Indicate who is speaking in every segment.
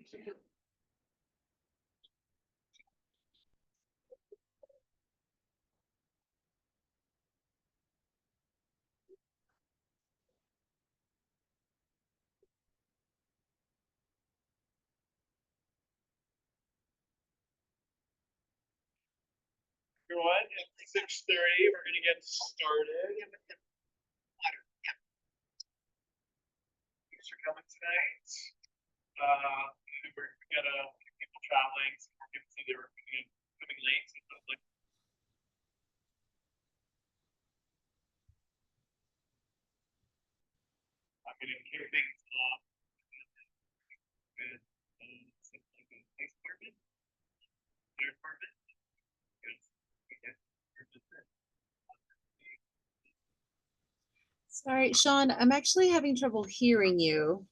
Speaker 1: Everyone, at 6:30, we're going to get started. Thanks for coming tonight. We got a few people traveling, so we're going to see they were coming late. So like, I'm going to kick things off with police department, fire department.
Speaker 2: Sorry, Sean, I'm actually having trouble hearing you.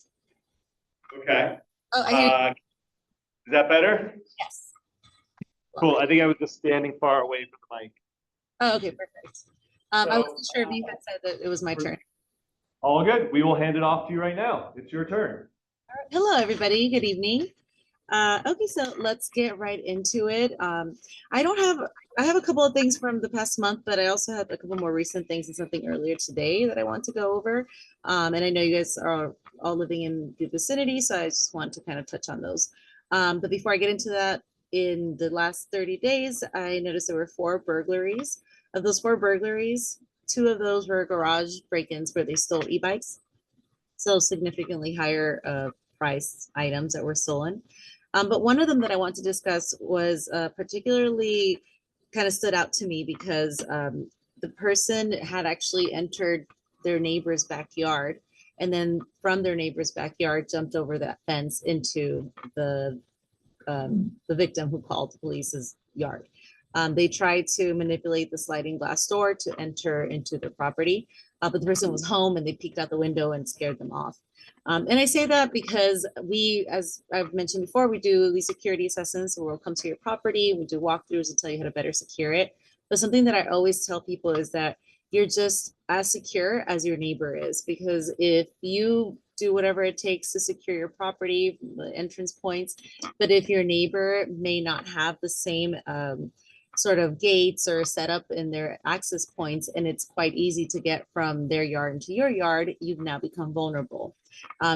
Speaker 1: Okay.
Speaker 2: Oh, I hear you.
Speaker 1: Is that better?
Speaker 2: Yes.
Speaker 1: Cool. I think I was just standing far away from the mic.
Speaker 2: Oh, okay, perfect. I wasn't sure if you had said that it was my turn.
Speaker 1: All good. We will hand it off to you right now. It's your turn.
Speaker 2: All right. Hello, everybody. Good evening. Okay, so let's get right into it. I have a couple of things from the past month, but I also have a couple more recent things and something earlier today that I want to go over. And I know you guys are all living in the vicinity, so I just want to kind of touch on those. But before I get into that, in the last 30 days, I noticed there were 4 burglaries. Of those 4 burglaries, 2 of those were garage break-ins where they stole e-bikes. So significantly higher price items that were stolen. But one of them that I want to discuss was particularly kind of stood out to me because the person had actually entered their neighbor's backyard and then from their neighbor's backyard jumped over that fence into the victim who called the police's yard. They tried to manipulate the sliding glass door to enter into their property, but the person was home and they peeked out the window and scared them off. And I say that because we, as I've mentioned before, we do these security assessments where we'll come to your property, we do walkthroughs and tell you how to better secure it. But something that I always tell people is that you're just as secure as your neighbor is, because if you do whatever it takes to secure your property, the entrance points, but if your neighbor may not have the same sort of gates or setup in their access points, and it's quite easy to get from their yard into your yard, you've now become vulnerable.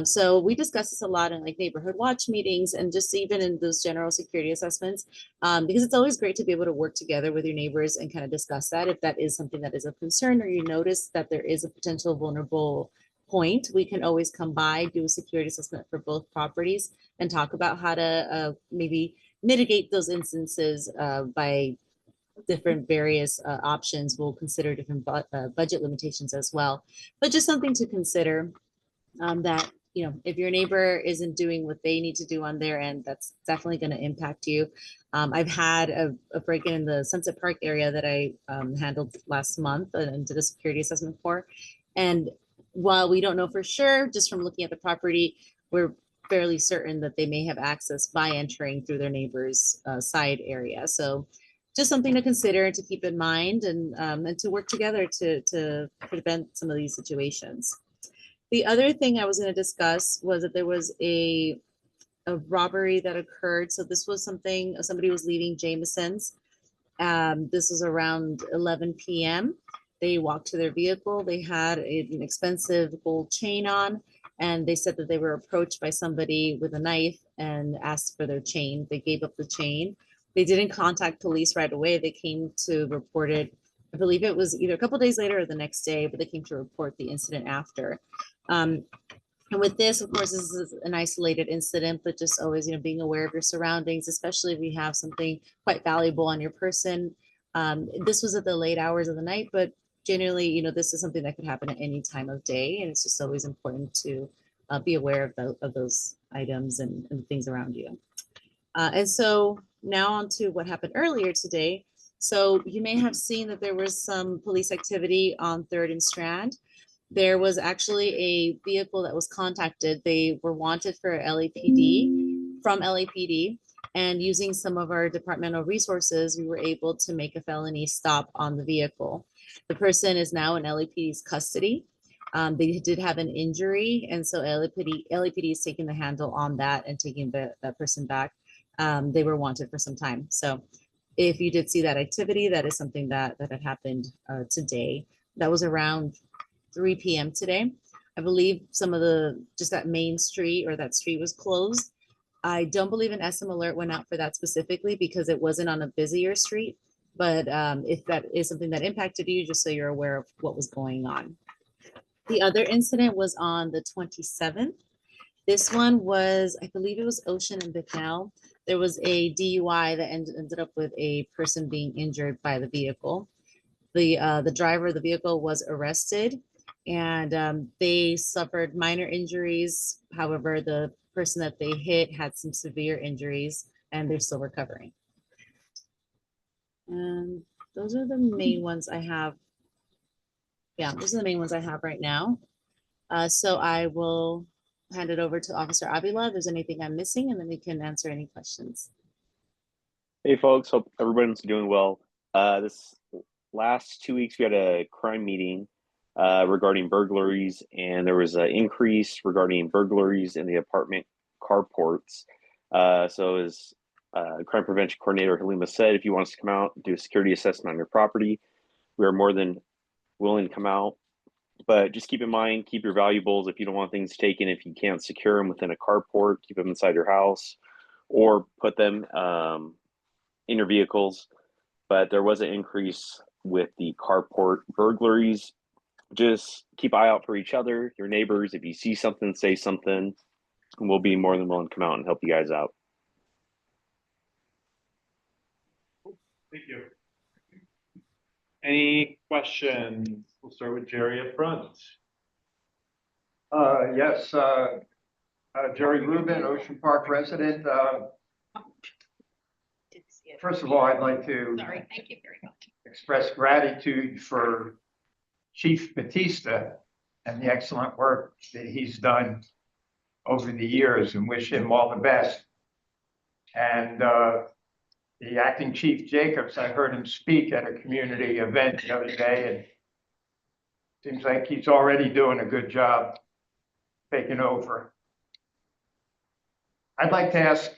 Speaker 2: So we discuss this a lot in like neighborhood watch meetings and just even in those general security assessments, because it's always great to be able to work together with your neighbors and kind of discuss that if that is something that is of concern or you notice that there is a potential vulnerable point. We can always come by, do a security assessment for both properties and talk about how to maybe mitigate those instances by different various options. We'll consider different budget limitations as well, but just something to consider that, you know, if your neighbor isn't doing what they need to do on their end, that's definitely going to impact you. I've had a break-in in the Sunset Park area that I handled last month and did a security assessment for. And while we don't know for sure, just from looking at the property, we're fairly certain that they may have access by entering through their neighbor's side area. So just something to consider and to keep in mind and to work together to prevent some of these situations. The other thing I was going to discuss was that there was a robbery that occurred. So this was somebody was leaving Jameson's. This was around 11 p.m. They walked to their vehicle. They had an expensive gold chain on, and they said that they were approached by somebody with a knife and asked for their chain. They gave up the chain. They didn't contact police right away. They came to report it. I believe it was either a couple days later or the next day, but they came to report the incident after. And with this, of course, this is an isolated incident, but just always, you know, being aware of your surroundings, especially if you have something quite valuable on your person. This was at the late hours of the night, but generally, you know, this is something that could happen at any time of day. And it's just always important to be aware of those items and things around you. And so now on to what happened earlier today. So you may have seen that there was some police activity on 3rd and Strand. There was actually a vehicle that was contacted. They were wanted for LAPD, from LAPD, and using some of our departmental resources, we were able to make a felony stop on the vehicle. The person is now in LAPD's custody. They did have an injury, and so LAPD is taking the handle on that and taking that person back. They were wanted for some time. So if you did see that activity, that is something that had happened today. That was around 3 p.m. today. I believe some of just that main street or that street was closed. I don't believe an SM alert went out for that specifically because it wasn't on a busier street. But if that is something that impacted you, just so you're aware of what was going on. The other incident was on the 27th. This one was, I believe it was Ocean and Bicknell. There was a DUI that ended up with a person being injured by the vehicle. The driver of the vehicle was arrested, and they suffered minor injuries. However, the person that they hit had some severe injuries, and they're still recovering. And those are the main ones I have. Yeah, those are the main ones I have right now. So I will hand it over to Officer Avila if there's anything I'm missing, and then we can answer any questions.
Speaker 3: Hey folks, hope everyone's doing well. This last 2 weeks we had a crime meeting regarding burglaries, and there was an increase regarding burglaries in the apartment carports. So as crime prevention coordinator Halima said, if you want us to come out and do a security assessment on your property, we are more than willing to come out. But just keep in mind, keep your valuables. If you don't want things taken, if you can't secure them within a carport, keep them inside your house or put them in your vehicles. But there was an increase with the carport burglaries. Just keep an eye out for each other, your neighbors. If you see something, say something, and we'll be more than willing to come out and help you guys out.
Speaker 1: Thank you. Any questions? We'll start with Jerry up front.
Speaker 4: Yes, Jerry Rubin, Ocean Park resident. First of all, I'd like to
Speaker 5: thank you very much.
Speaker 4: express gratitude for Chief Batista and the excellent work that he's done over the years, and wish him all the best. And the acting Chief Jacobs, I heard him speak at a community event the other day, and seems like he's already doing a good job taking over. I'd like to ask,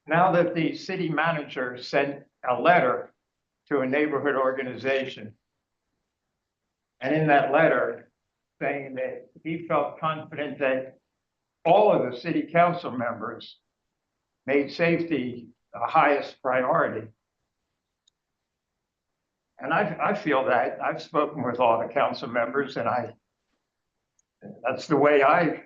Speaker 4: now that the city manager sent a letter to a neighborhood organization, and in that letter saying that he felt confident that all of the city council members made safety the highest priority. And I feel that. I've spoken with all the council members, and that's the way I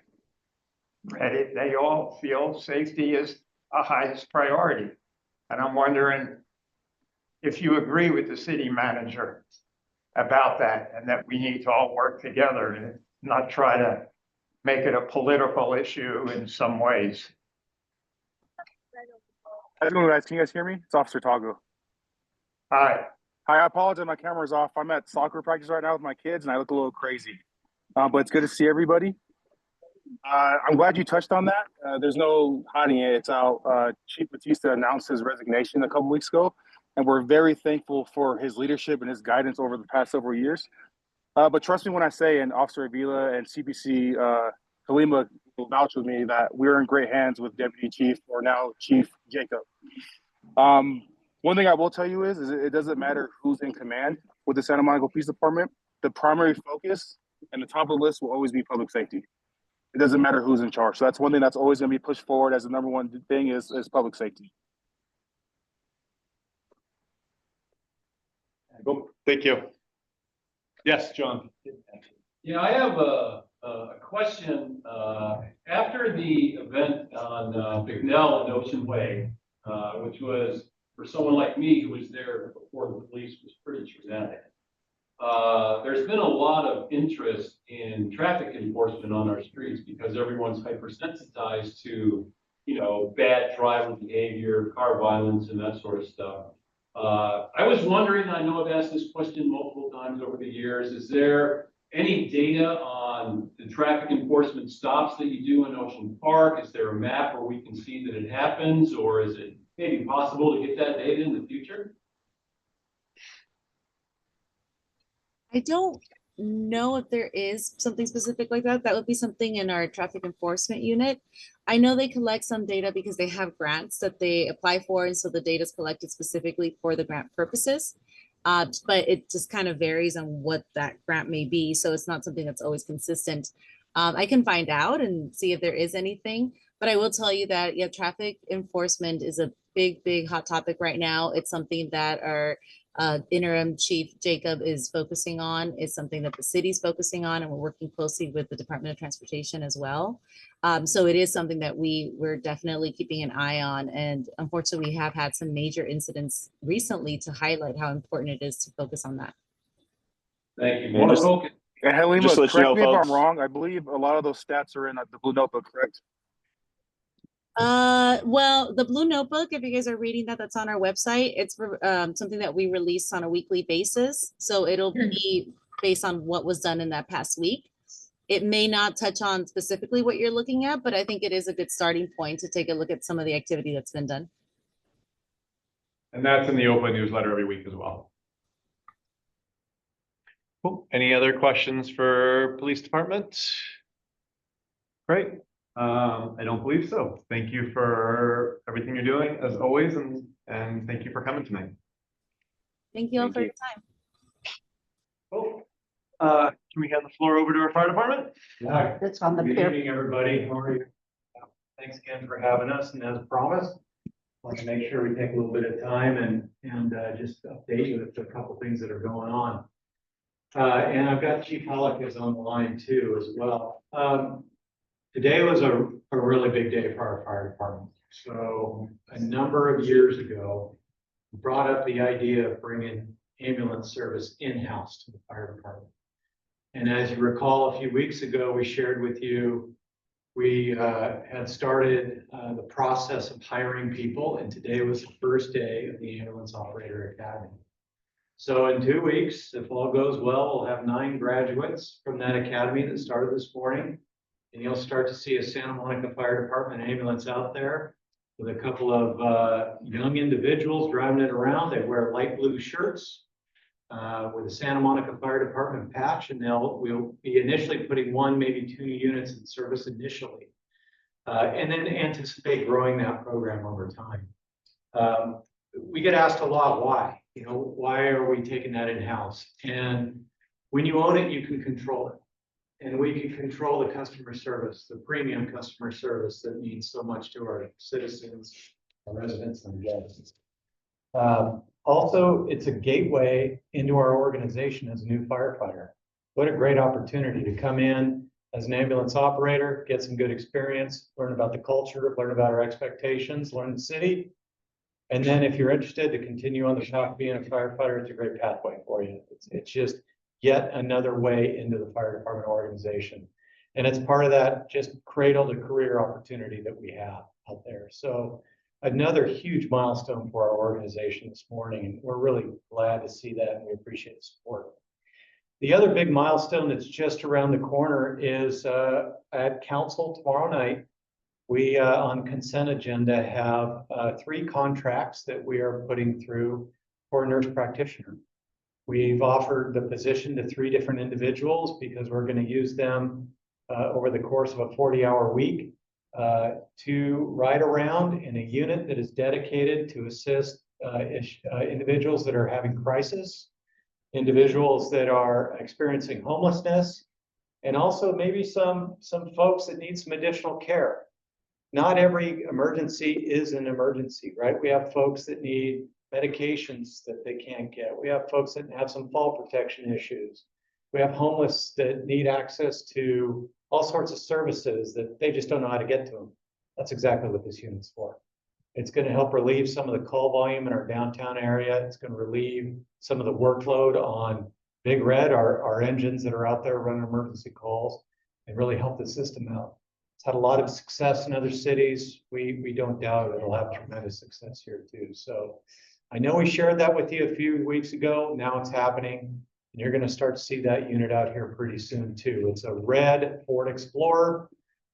Speaker 4: read it. They all feel safety is a highest priority. And I'm wondering if you agree with the city manager about that, and that we need to all work together and not try to make it a political issue in some ways.
Speaker 6: How's it going, guys? Can you guys hear me? It's Officer Tago.
Speaker 4: Hi.
Speaker 6: Hi, I apologize. My camera's off. I'm at soccer practice right now with my kids, and I look a little crazy. But it's good to see everybody. I'm glad you touched on that. There's no hiding it. It's out. Chief Batista announced his resignation a couple weeks ago, and we're very thankful for his leadership and his guidance over the past several years. But trust me when I say, and Officer Avila and CPC Halima will vouch with me, that we're in great hands with Deputy Chief, or now Chief Jacob. One thing I will tell you is it doesn't matter who's in command with the Santa Monica Police Department. The primary focus and the top of the list will always be public safety. It doesn't matter who's in charge. So that's one thing that's always going to be pushed forward as the number one thing is public safety.
Speaker 1: Thank you. Yes, John.
Speaker 7: Yeah, I have a question. After the event on Bicknell and Ocean Way, which was, for someone like me who was there before the police, was pretty traumatic. There's been a lot of interest in traffic enforcement on our streets because everyone's hypersensitized to, bad driver behavior, car violence, and that sort of stuff. I was wondering, I know I've asked this question multiple times over the years, is there any data on the traffic enforcement stops that you do in Ocean Park? Is there a map where we can see that it happens, or is it maybe possible to get that data in the future?
Speaker 2: I don't know if there is something specific like that. That would be something in our traffic enforcement unit. I know they collect some data because they have grants that they apply for, and so the data is collected specifically for the grant purposes. But it just kind of varies on what that grant may be, so it's not something that's always consistent. I can find out and see if there is anything, but I will tell you that yeah, traffic enforcement is a big hot topic right now. It's something that our interim chief Jacob is focusing on, is something that the city's focusing on, and we're working closely with the Department of Transportation as well. So it is something that we're definitely keeping an eye on, and unfortunately we have had some major incidents recently to highlight how important it is to focus on that.
Speaker 7: Thank you.
Speaker 3: And
Speaker 7: More
Speaker 3: just-
Speaker 7: focus.
Speaker 6: And Halima,
Speaker 3: Just to let you
Speaker 6: correct
Speaker 3: know,
Speaker 6: me if
Speaker 3: folks.
Speaker 6: I'm wrong. I believe a lot of those stats are in the Blue Notebook, correct?
Speaker 2: Well, the Blue Notebook, if you guys are reading that, that's on our website. It's something that we release on a weekly basis. So it'll be based on what was done in that past week. It may not touch on specifically what you're looking at, but I think it is a good starting point to take a look at some of the activity that's been done.
Speaker 5: And that's in the OPA newsletter every week as well. Cool. Any other questions for police department? Great. I don't believe so. Thank you for everything you're doing as always, and thank you for coming tonight.
Speaker 2: Thank you all
Speaker 3: Thank
Speaker 2: for
Speaker 3: you.
Speaker 2: your time.
Speaker 5: Cool. Can we hand the floor over to our fire department?
Speaker 8: Yeah,
Speaker 9: That's on the
Speaker 8: good
Speaker 9: pair.
Speaker 8: evening, everybody. How are you? Thanks again for having us, and as promised, want to make sure we take a little bit of time and just update you with a couple things that are going on. And I've got Chief Halleck is on the line too as well. Today was a really big day for our fire department. So a number of years ago, we brought up the idea of bringing ambulance service in-house to the fire department. And as you recall, a few weeks ago, we shared with you, we had started the process of hiring people, and today was the first day of the Ambulance Operator Academy. So in 2 weeks, if all goes well, we'll have 9 graduates from that academy that started this morning. And you'll start to see a Santa Monica Fire Department ambulance out there with a couple of young individuals driving it around. They wear light blue shirts with a Santa Monica Fire Department patch, and we'll be initially putting 1, maybe 2 units in service initially, and then anticipate growing that program over time. We get asked a lot why, why are we taking that in-house? And when you own it, you can control it. And we can control the customer service, the premium customer service that means so much to our citizens, our residents, and guests. Also, it's a gateway into our organization as a new firefighter. What a great opportunity to come in as an ambulance operator, get some good experience, learn about the culture, learn about our expectations, learn the city. And then if you're interested to continue on the path of being a firefighter, it's a great pathway for you. It's just yet another way into the fire department organization. And it's part of that just cradle to career opportunity that we have out there. So another huge milestone for our organization this morning. And we're really glad to see that, and we appreciate the support. The other big milestone that's just around the corner is at council tomorrow night. We on consent agenda have 3 contracts that we are putting through for a nurse practitioner. We've offered the position to 3 different individuals because we're going to use them over the course of a 40-hour week to ride around in a unit that is dedicated to assist individuals that are having crisis, individuals that are experiencing homelessness, and also maybe some folks that need some additional care. Not every emergency is an emergency, right? We have folks that need medications that they can't get. We have folks that have some fall protection issues. We have homeless that need access to all sorts of services that they just don't know how to get to them. That's exactly what this unit's for. It's going to help relieve some of the call volume in our downtown area. It's going to relieve some of the workload on Big Red, our engines that are out there running emergency calls, and really help the system out. It's had a lot of success in other cities. We don't doubt it'll have tremendous success here too. So I know we shared that with you a few weeks ago. Now it's happening, and you're going to start to see that unit out here pretty soon too. It's a red Ford Explorer.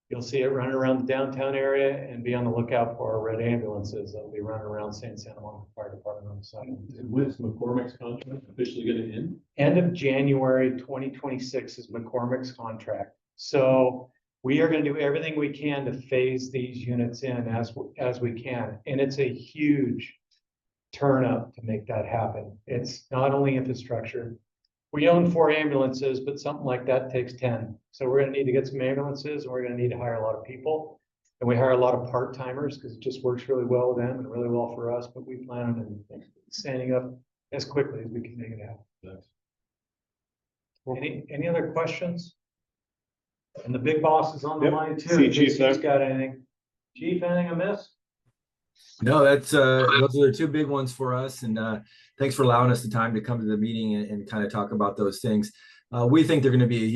Speaker 8: You'll see it running around the downtown area, and be on the lookout for our red ambulances that'll be running around Santa Monica Fire Department on the side.
Speaker 7: When's McCormick's contract officially gonna end?
Speaker 8: End of January 2026 is McCormick's contract. So we are going to do everything we can to phase these units in as we can. And it's a huge turn up to make that happen. It's not only infrastructure. We own 4 ambulances, but something like that takes 10. So we're going to need to get some ambulances, and we're going to need to hire a lot of people. And we hire a lot of part-timers because it just works really well with them and really well for us. But we plan on standing up as quickly as we can make it happen. Any other questions? And the big boss is on the
Speaker 5: Yep.
Speaker 8: line too.
Speaker 5: See
Speaker 8: in
Speaker 5: Chief
Speaker 8: case
Speaker 5: there.
Speaker 8: he's got anything. Chief, anything I missed?
Speaker 9: No, that's those are the 2 big ones for us. And thanks for allowing us the time to come to the meeting and kind of talk about those things. We think they're going to be a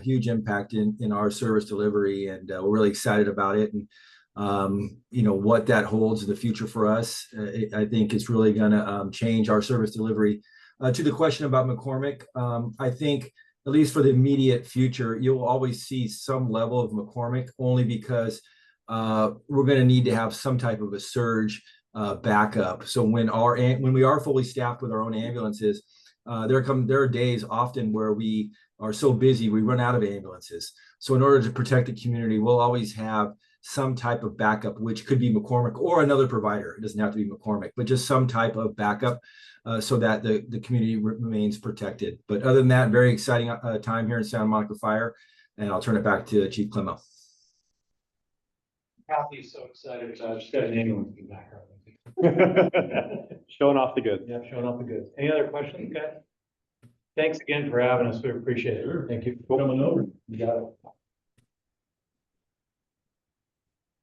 Speaker 9: huge impact in our service delivery, and we're really excited about it. And you know what that holds in the future for us. I think it's really going to change our service delivery. To the question about McCormick, I think at least for the immediate future, you'll always see some level of McCormick, only because we're going to need to have some type of a surge backup. So when we are fully staffed with our own ambulances, there are days often where we are so busy we run out of ambulances. So in order to protect the community, we'll always have some type of backup, which could be McCormick or another provider. It doesn't have to be McCormick, but just some type of backup so that the community remains protected. But other than that, very exciting time here in Santa Monica Fire. And I'll turn it back to Chief Clemo.
Speaker 8: Kathy's so excited. I just got an ambulance in the background.
Speaker 5: Showing off the goods.
Speaker 8: Yeah, showing off the goods. Any other questions, guys? Thanks again for having us. We appreciate it.
Speaker 7: Sure.
Speaker 8: Thank you for coming over. You got it.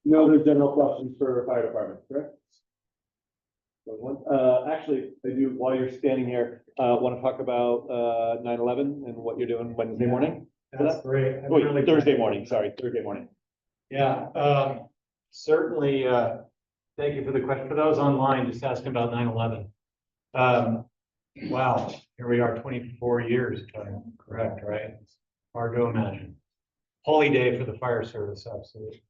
Speaker 10: No other general questions for fire department, correct? Actually, I do, while you're standing here, want to talk about 9/11 and what you're doing Wednesday morning.
Speaker 8: That's great. I'm
Speaker 10: Wait,
Speaker 8: really
Speaker 10: Thursday
Speaker 8: glad.
Speaker 10: morning, sorry, Thursday morning.
Speaker 8: Yeah, certainly, thank you for the question. For those online, just asking about 9/11. Wow, here we are 24 years, if I'm correct, right? It's hard to imagine. Holy day for the fire service, absolutely.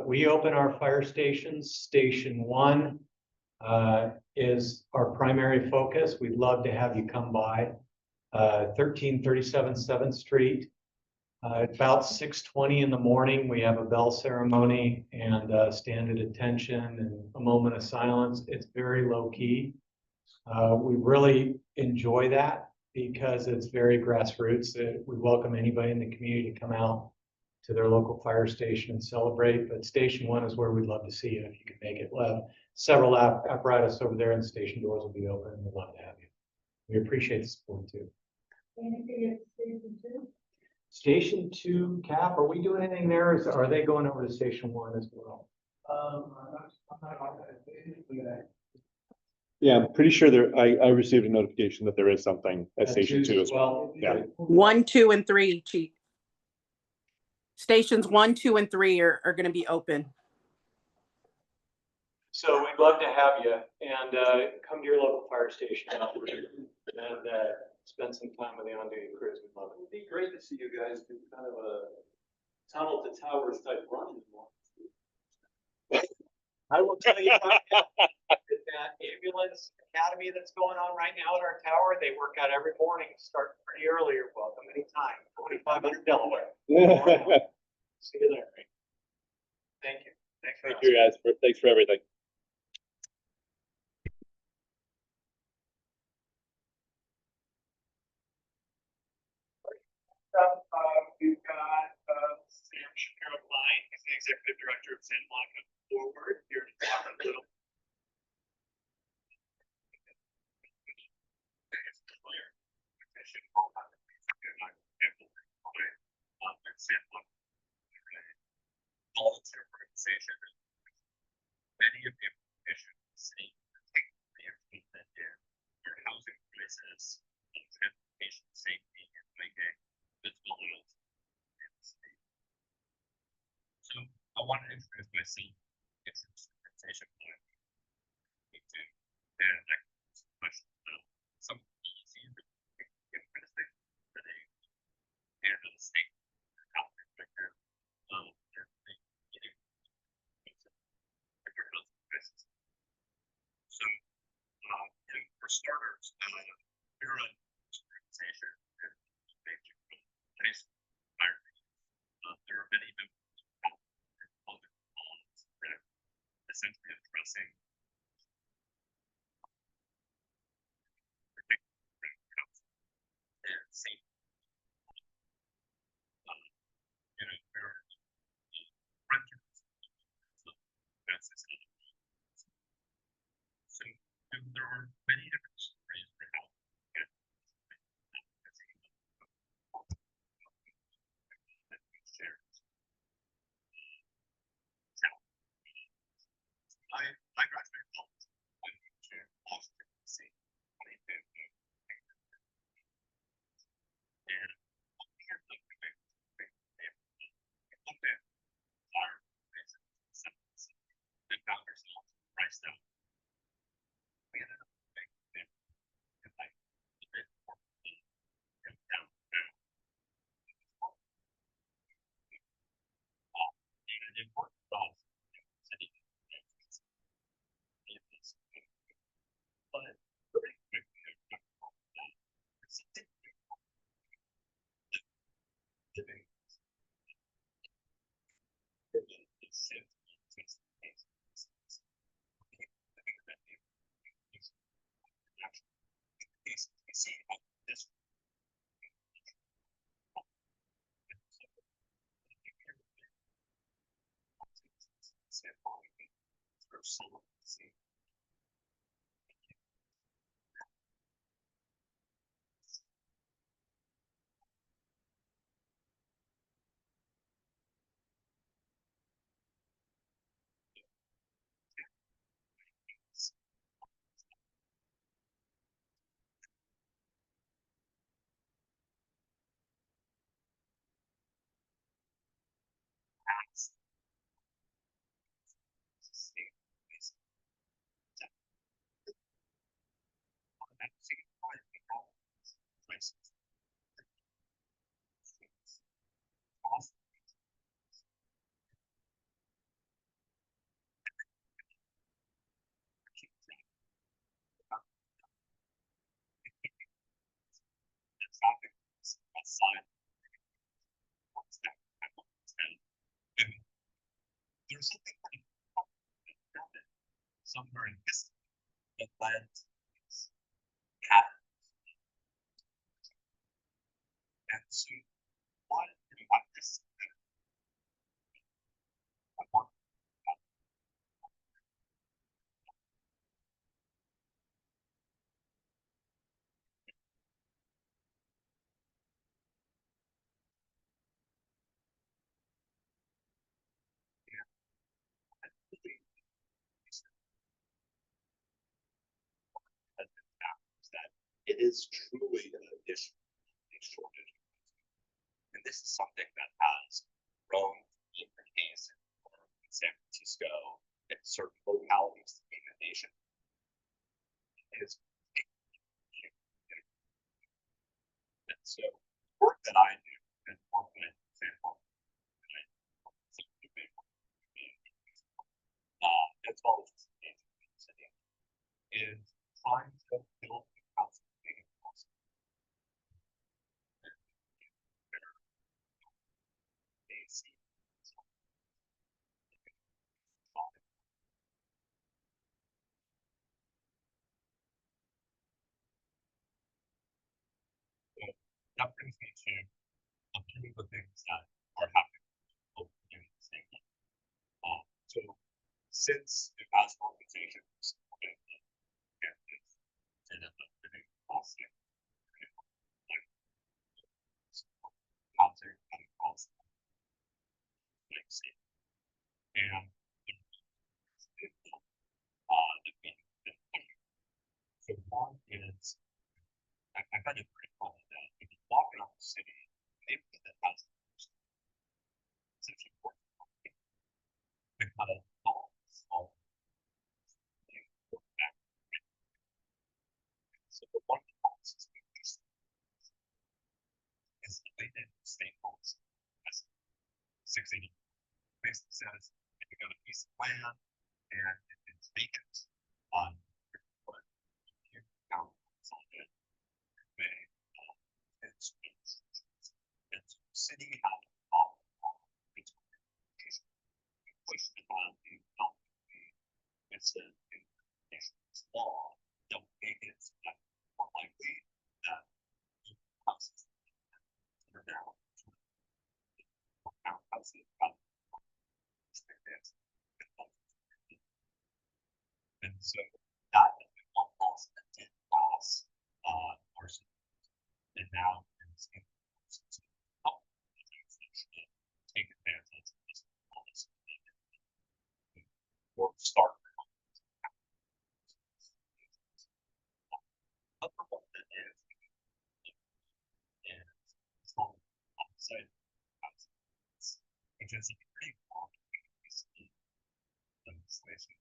Speaker 8: We open our fire stations. Station 1 is our primary focus. We'd love to have you come by. 1337 7th Street. About 6:20 in the morning, we have a bell ceremony and stand at attention and a moment of silence. It's very low key. We really enjoy that because it's very grassroots. We welcome anybody in the community to come out to their local fire station and celebrate. But Station 1 is where we'd love to see you if you could make it. We'll have several apparatus over there, and the station doors will be open, and we'd love to have you. We appreciate the support too. Station 2, Cap, are we doing anything there? Are they going over to Station 1 as well?
Speaker 10: Yeah, I'm pretty sure I received a notification that there is something at Station 2 as well. Yeah.
Speaker 11: 1, 2, and 3, Chief. Stations 1, 2, and 3 are going to be open.
Speaker 8: So we'd love to have you and come to your local fire station and spend some time with the on-duty crews. We'd love it.
Speaker 7: It'd be great to see you guys do kind of a tunnel to towers type run.
Speaker 8: I will tell you about that ambulance academy that's going on right now at our tower. They work out every morning, start pretty early. You're welcome anytime. 2500 Delaware. See you there. Thank you. Thanks for
Speaker 10: Thank you guys. Thanks for everything.
Speaker 1: We've got Sam Shapiro Klein, he's the executive director of Santa Monica Forward, here to talk a little. Volunteer organization. Many of the issues see your housing crisis, transportation safety, and making visible limits. So I want to introduce myself. It's a presentation plan. Me too. And I question some policies and the state starters, we're an organization and there are many members of public laws that essentially addressing and safety. There are renters, so there are many different stories for how I graduated college when I moved to Washington, D.C. And here looked at our and found ourselves priced out. We ended up making it like a bit more down. And it worked well. But very quickly, there's something somewhere in this that led to these patterns. And so, what about this? That it is truly an issue, a shortage. And this is something that has grown in the case in San Francisco and certain localities in the nation. And so work that I do and one example as well as the city is trying to build a house. That brings me to a few of the things that are happening in the state. So since the past organizations and living policy, housing and policy, and so one is I find it pretty cool that if you walk around the city, maybe that has such important they kind of all so the one policy is related to state policy. 680 basically says if you got a piece of land and it's vacant on city had pushed it on the it's a law, don't make it more likely that houses that are now houses and so that has been one policy that did pass arson. And now it's in take advantage of this policy or start. Other one that is outside houses, which is a pretty long legislation.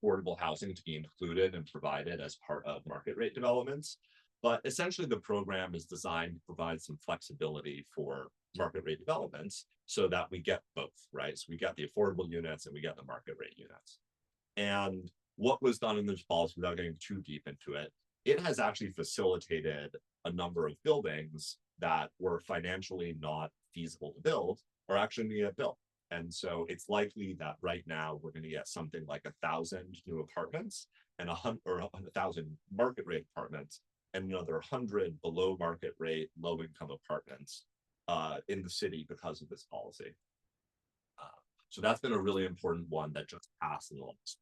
Speaker 1: Affordable housing to be included and provided as part of market rate developments. But essentially the program is designed to provide some flexibility for market rate developments so that we get both, right? So we get the affordable units and we get the market rate units. And what was done in this policy, without getting too deep into it, it has actually facilitated a number of buildings that were financially not feasible to build or actually going to get built. And so it's likely that right now we're going to get something like 1,000 new apartments and 1,000 market rate apartments and another 100 below market rate low income apartments in the city because of this policy. So that's been a really important one that just passed in the last.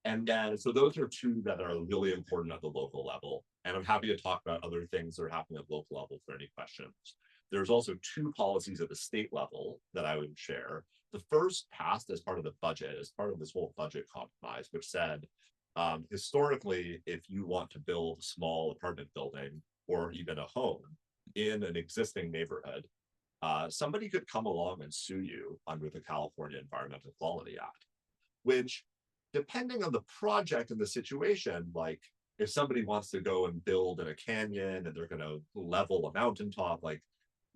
Speaker 1: And then, so those are two that are really important at the local level. And I'm happy to talk about other things that are happening at local level for any questions. There's also two policies at the state level that I would share. The first passed as part of the budget, as part of this whole budget compromise, which said, historically, if you want to build a small apartment building or even a home in an existing neighborhood, somebody could come along and sue you under the California Environmental Quality Act, which, depending on the project and the situation, like if somebody wants to go and build in a canyon and they're going to level a mountaintop, like,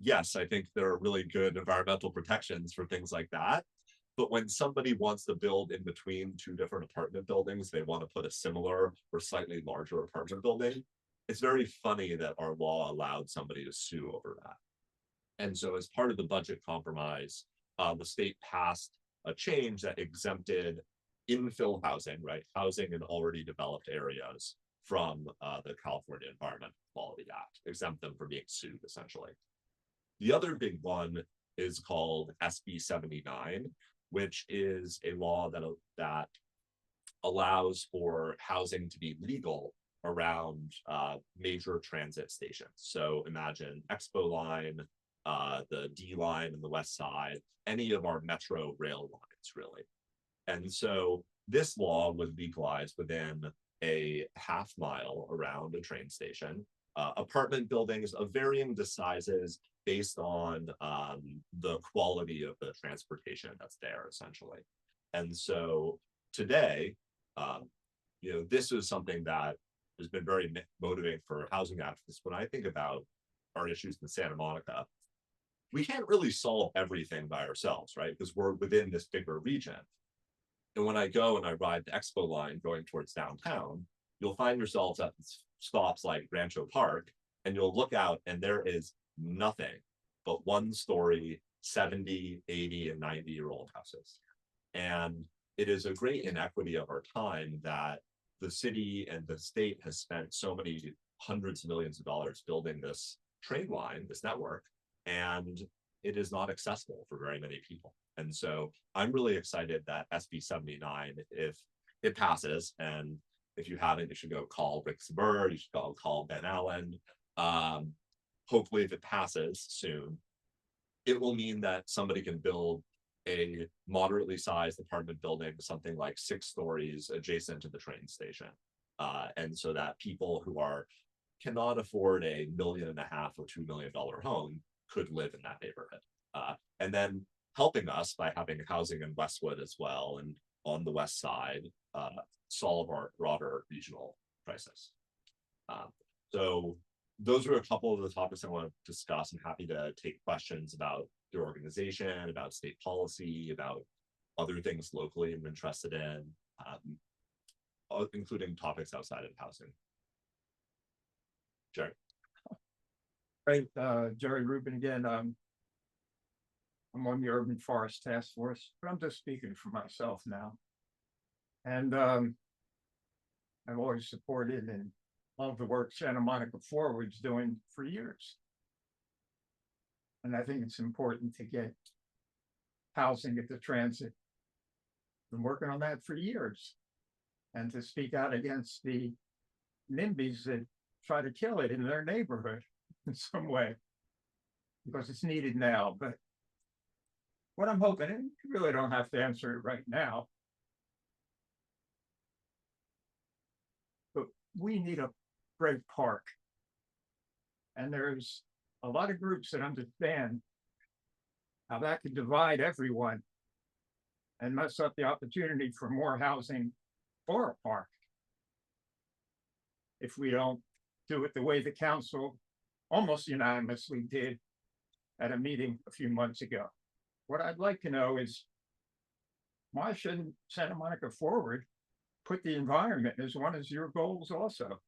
Speaker 1: yes, I think there are really good environmental protections for things like that. But when somebody wants to build in between two different apartment buildings, they want to put a similar or slightly larger apartment building. It's very funny that our law allowed somebody to sue over that. And so as part of the budget compromise, the state passed a change that exempted infill housing, right? Housing in already developed areas from the California Environmental Quality Act, exempt them from being sued, essentially. The other big one is called SB 79, which is a law that allows for housing to be legal around major transit stations. So imagine Expo Line, the D line in the West Side, any of our metro rail lines, really. And so this law was legalized within a half mile around a train station. Apartment buildings of varying sizes based on the quality of the transportation that's there, essentially. And so today, this is something that has been very motivating for housing activists. When I think about our issues in Santa Monica, we can't really solve everything by ourselves, right? Because we're within this bigger region. And when I go and I ride the Expo Line going towards downtown, you'll find yourselves at stops like Rancho Park, and you'll look out and there is nothing but one-story 70, 80, and 90-year-old houses. And it is a great inequity of our time that the city and the state has spent so many hundreds of millions of dollars building this train line, this network, and it is not accessible for very many people. And so I'm really excited that SB 79, if it passes, and if you haven't, you should go call Rick Bird, you should go call Ben Allen. Hopefully, if it passes soon, it will mean that somebody can build a moderately sized apartment building, something like 6 stories adjacent to the train station. And so that people who cannot afford a $1.5 million or $2 million home could live in that neighborhood. And then helping us by having housing in Westwood as well and on the West Side, solve our broader regional crisis. So those are a couple of the topics I want to discuss. I'm happy to take questions about your organization, about state policy, about other things locally I'm interested in, including topics outside of housing.
Speaker 5: Jerry.
Speaker 4: Right, Jerry Rubin again. I'm on the Urban Forest Task Force, but I'm just speaking for myself now. And I've always supported and loved the work Santa Monica Forward's doing for years. And I think it's important to get housing at the transit. Been working on that for years. And to speak out against the NIMBYs that try to kill it in their neighborhood in some way, because it's needed now. But what I'm hoping, and you really don't have to answer it right now, but we need a great park. And there's a lot of groups that understand how that could divide everyone and mess up the opportunity for more housing for a park if we don't do it the way the council almost unanimously did at a meeting a few months ago. What I'd like to know is, why shouldn't Santa Monica Forward put the environment as one of your goals also?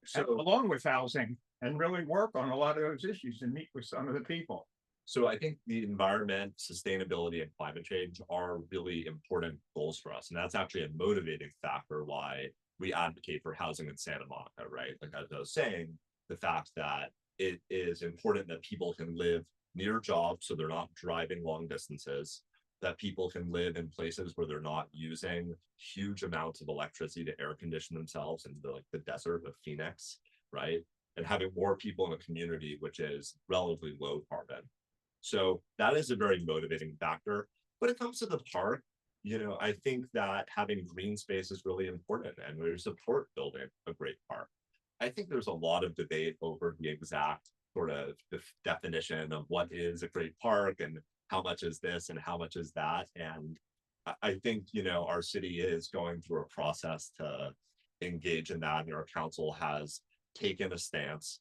Speaker 4: So along with housing, and really work on a lot of those issues and meet with some of the people.
Speaker 1: So I think the environment, sustainability, and climate change are really important goals for us. And that's actually a motivating factor why we advocate for housing in Santa Monica, right? Like as I was saying, the fact that it is important that people can live near jobs so they're not driving long distances, that people can live in places where they're not using huge amounts of electricity to air condition themselves into the desert of Phoenix, right? And having more people in a community which is relatively low carbon. So that is a very motivating factor. When it comes to the park, I think that having green space is really important, and we support building a great park. I think there's a lot of debate over the exact sort of definition of what is a great park and how much is this and how much is that. And I think, our city is going through a process to engage in that, and our council has taken a stance.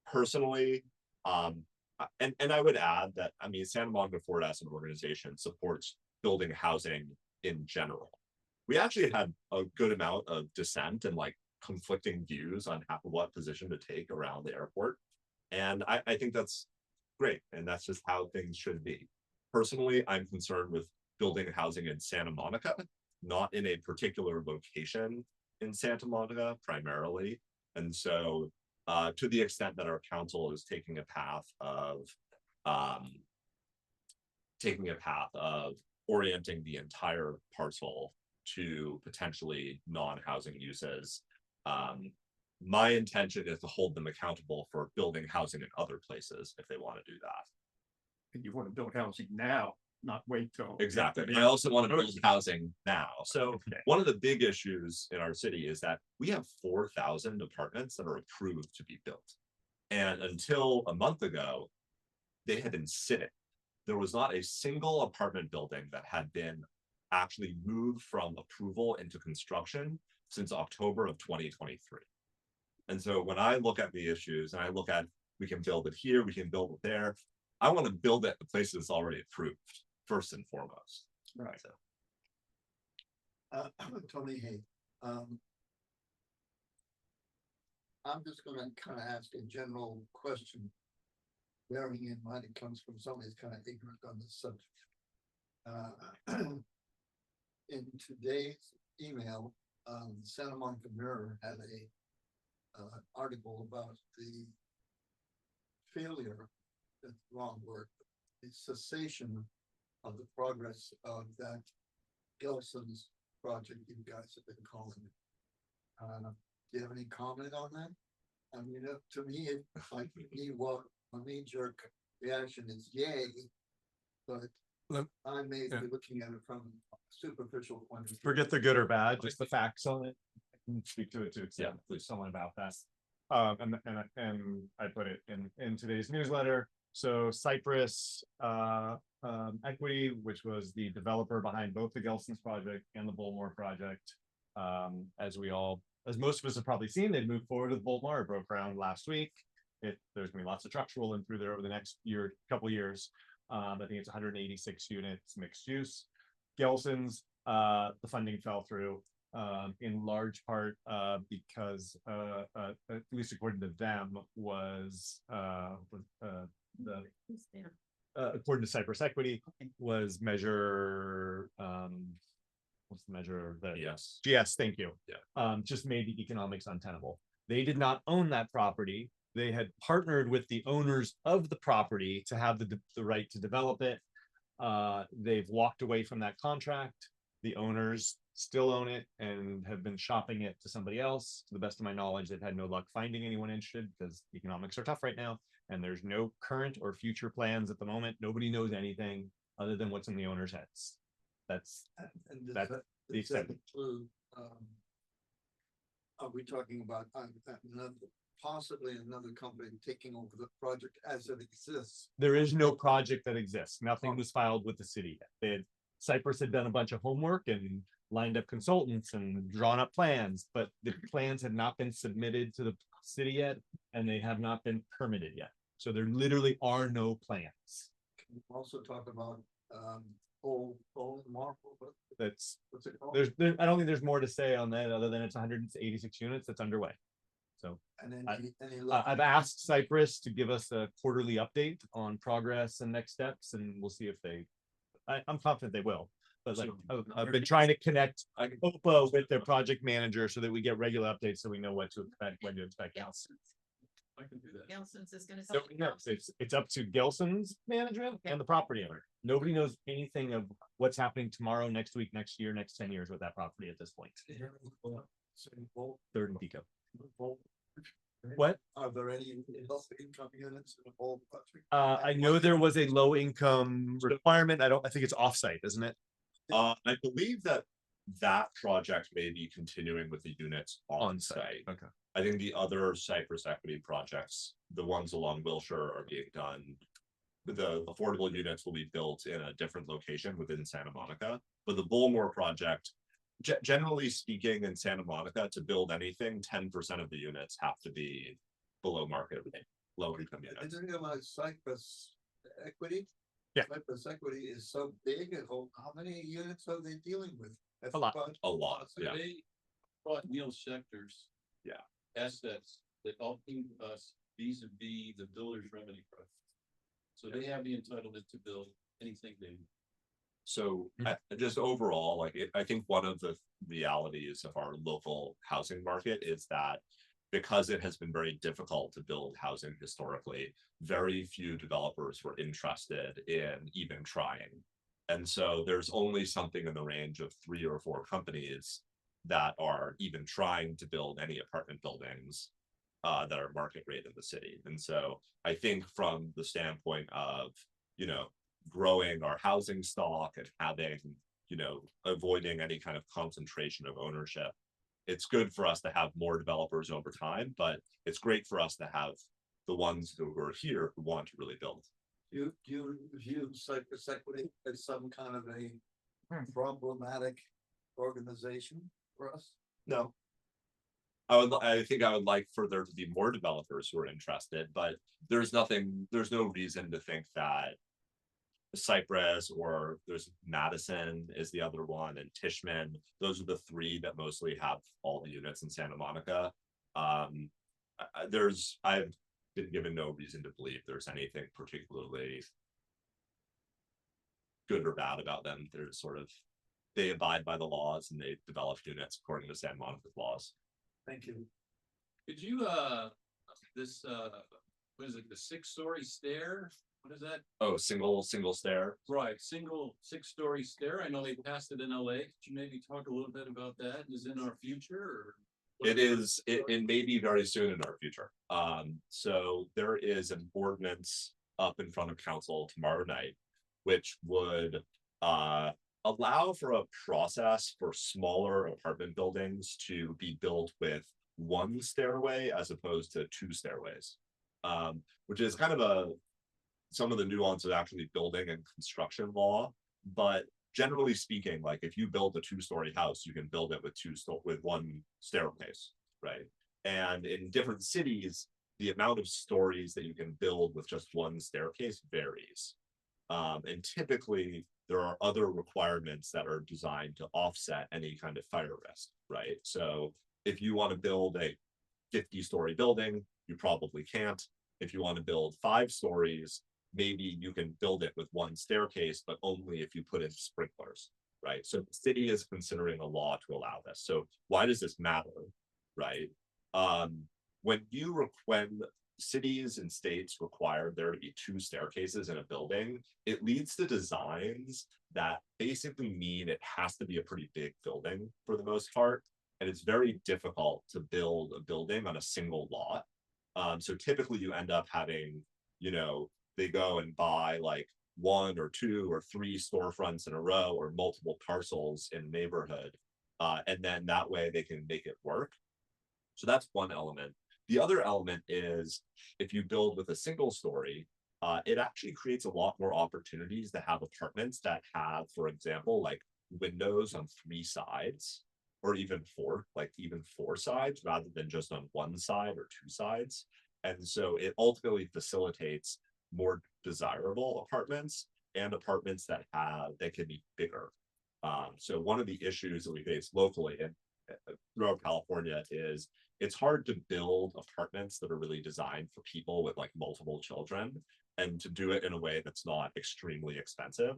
Speaker 1: Personally, and I would add that, Santa Monica Forward as an organization supports building housing in general. We actually had a good amount of dissent and conflicting views on what position to take around the airport. And I think that's great. And that's just how things should be. Personally, I'm concerned with building housing in Santa Monica, not in a particular location in Santa Monica primarily. And so to the extent that our council is taking a path of orienting the entire parcel to potentially non-housing uses, my intention is to hold them accountable for building housing in other places if they want to do that.
Speaker 4: And you want to build housing now, not wait till.
Speaker 1: Exactly. I also want to build housing now. So one of the big issues in our city is that we have 4,000 apartments that are approved to be built. And until a month ago, they had been sitting. There was not a single apartment building that had been actually moved from approval into construction since October of 2023. And so when I look at the issues and I look at, we can build it here, we can build it there, I want to build it the place that's already approved, first and foremost.
Speaker 4: Right.
Speaker 1: So.
Speaker 12: Tony, hey, I'm just gonna kind of ask a general question, bearing in mind it comes from somebody who's kind of ignorant on this subject. In today's email, the Santa Monica Mirror had a article about the failure, that's the wrong word, the cessation of the progress of that Gelson's project you guys have been calling it. Do you have any comment on that? I mean, to me, my knee-jerk reaction is yay, but I may be looking at it from a superficial point of view.
Speaker 5: Forget the good or bad, just the facts on it. I can speak to it too. Yeah, please, someone about that. And I put it in today's newsletter. So Cypress Equity, which was the developer behind both the Gelson's project and the Bullmore project, as most of us have probably seen, they've moved forward with Bullmore. It broke ground last week. There's gonna be lots of trucks rolling through there over the next couple years. I think it's 186 units, mixed use. Gelson's, the funding fell through. in large part because at least according to them was the according to Cypress Equity was measure what's the measure that
Speaker 1: Yes.
Speaker 5: GS, thank you.
Speaker 1: Yeah.
Speaker 5: Just made the economics untenable. They did not own that property. They had partnered with the owners of the property to have the right to develop it. They've walked away from that contract. The owners still own it and have been shopping it to somebody else. To the best of my knowledge, they've had no luck finding anyone interested because economics are tough right now. And there's no current or future plans at the moment. Nobody knows anything other than what's in the owner's heads. That's
Speaker 12: And
Speaker 5: that's the
Speaker 12: does that
Speaker 5: extent.
Speaker 12: include, are we talking about another, possibly another company taking over the project as it exists?
Speaker 5: There is no project that exists. Nothing was filed with the city yet. Cypress had done a bunch of homework and lined up consultants and drawn up plans, but the plans had not been submitted to the city yet, and they have not been permitted yet. So there literally are no plans.
Speaker 12: Can you also talk about, old Marple,
Speaker 5: That's
Speaker 12: what's it called?
Speaker 5: I don't think there's more to say on that other than it's 186 units that's underway. So
Speaker 12: And then
Speaker 5: I've asked Cypress to give us a quarterly update on progress and next steps, and we'll see if I'm confident they will. But like I've been trying to connect OPA with their project manager so that we get regular updates so we know what to expect, when to expect.
Speaker 7: I can do that.
Speaker 13: Gelson's is gonna.
Speaker 5: So no, it's up to Gelson's management and the property owner. Nobody knows anything of what's happening tomorrow, next week, next year, next 10 years with that property at this point. Third and Pico. What?
Speaker 12: Are there any low income units in the whole country?
Speaker 5: I know there was a low income requirement. I think it's offsite, isn't it?
Speaker 1: I believe that project may be continuing with the units on site.
Speaker 5: Okay.
Speaker 1: I think the other Cypress Equity projects, the ones along Wilshire, are being done. The affordable units will be built in a different location within Santa Monica, but the Bullmore project, generally speaking, in Santa Monica, to build anything, 10% of the units have to be below market rate, low income
Speaker 12: I
Speaker 1: units.
Speaker 12: didn't realize Cypress Equity.
Speaker 5: Yeah.
Speaker 12: Cypress Equity is so big, and how many units are they dealing with? That's
Speaker 5: A lot.
Speaker 1: A lot,
Speaker 7: So
Speaker 1: yeah.
Speaker 7: they brought Neil Schechter's.
Speaker 1: Yeah.
Speaker 7: Assets that helping us vis-a-vis the builder's remedy project. So they have the entitlement to build anything they.
Speaker 1: So just overall, like I think one of the realities of our local housing market is that because it has been very difficult to build housing historically, very few developers were interested in even trying. And so there's only something in the range of 3 or 4 companies that are even trying to build any apartment buildings that are market rate in the city. And so I think from the standpoint of, growing our housing stock and having, avoiding any kind of concentration of ownership, it's good for us to have more developers over time, but it's great for us to have the ones who are here who want to really build.
Speaker 12: Do you view Cypress Equity as some kind of a problematic organization for us?
Speaker 1: No. I think I would like for there to be more developers who are interested, but there's no reason to think that Cypress, or there's Madison is the other one, and Tishman, those are the 3 that mostly have all the units in Santa Monica. I've been given no reason to believe there's anything particularly good or bad about them. They abide by the laws and they develop units according to Santa Monica's laws.
Speaker 12: Thank you.
Speaker 7: Could you, what is it, the 6-story stair? What is that?
Speaker 1: Oh, single stair.
Speaker 7: Right, single 6-story stair. I know they passed it in LA. Could you maybe talk a little bit about that? Is it in our future or?
Speaker 1: It is, it may be very soon in our future. So there is an ordinance up in front of council tomorrow night, which would allow for a process for smaller apartment buildings to be built with 1 stairway as opposed to 2 stairways, which is kind of some of the nuance of actually building and construction law. But generally speaking, like if you build a 2-story house, you can build it with 1 staircase, right? And in different cities, the amount of stories that you can build with just 1 staircase varies. And typically there are other requirements that are designed to offset any kind of fire risk, right? So if you want to build a 50-story building, you probably can't. If you want to build 5 stories, maybe you can build it with one staircase, but only if you put in sprinklers, right? So the city is considering a law to allow this. So why does this matter, right? When cities and states require there to be 2 staircases in a building, it leads to designs that basically mean it has to be a pretty big building for the most part. And it's very difficult to build a building on a single lot. So typically you end up having, you know, they go and buy like 1 or 2 or 3 storefronts in a row or multiple parcels in a neighborhood. And then that way they can make it work. So that's one element. The other element is if you build with a single story, it actually creates a lot more opportunities to have apartments that have, for example, like windows on 3 sides or even 4, like even 4 sides rather than just on 1 side or 2 sides. And so it ultimately facilitates more desirable apartments and apartments that can be bigger. So one of the issues that we face locally in throughout California is it's hard to build apartments that are really designed for people with like multiple children and to do it in a way that's not extremely expensive.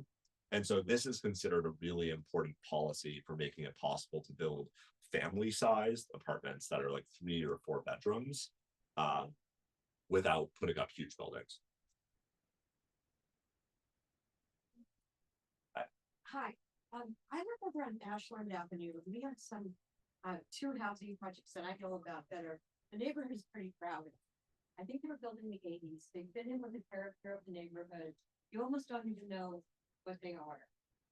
Speaker 1: And so this is considered a really important policy for making it possible to build family-sized apartments that are like 3 or 4 bedrooms without putting up huge buildings.
Speaker 13: Hi, I live over on Ashland Avenue. We have some 2 housing projects that I know about that are, the neighborhood is pretty crowded. I think they were built in the 80s. They've been in with the character of the neighborhood. You almost don't even know what they are.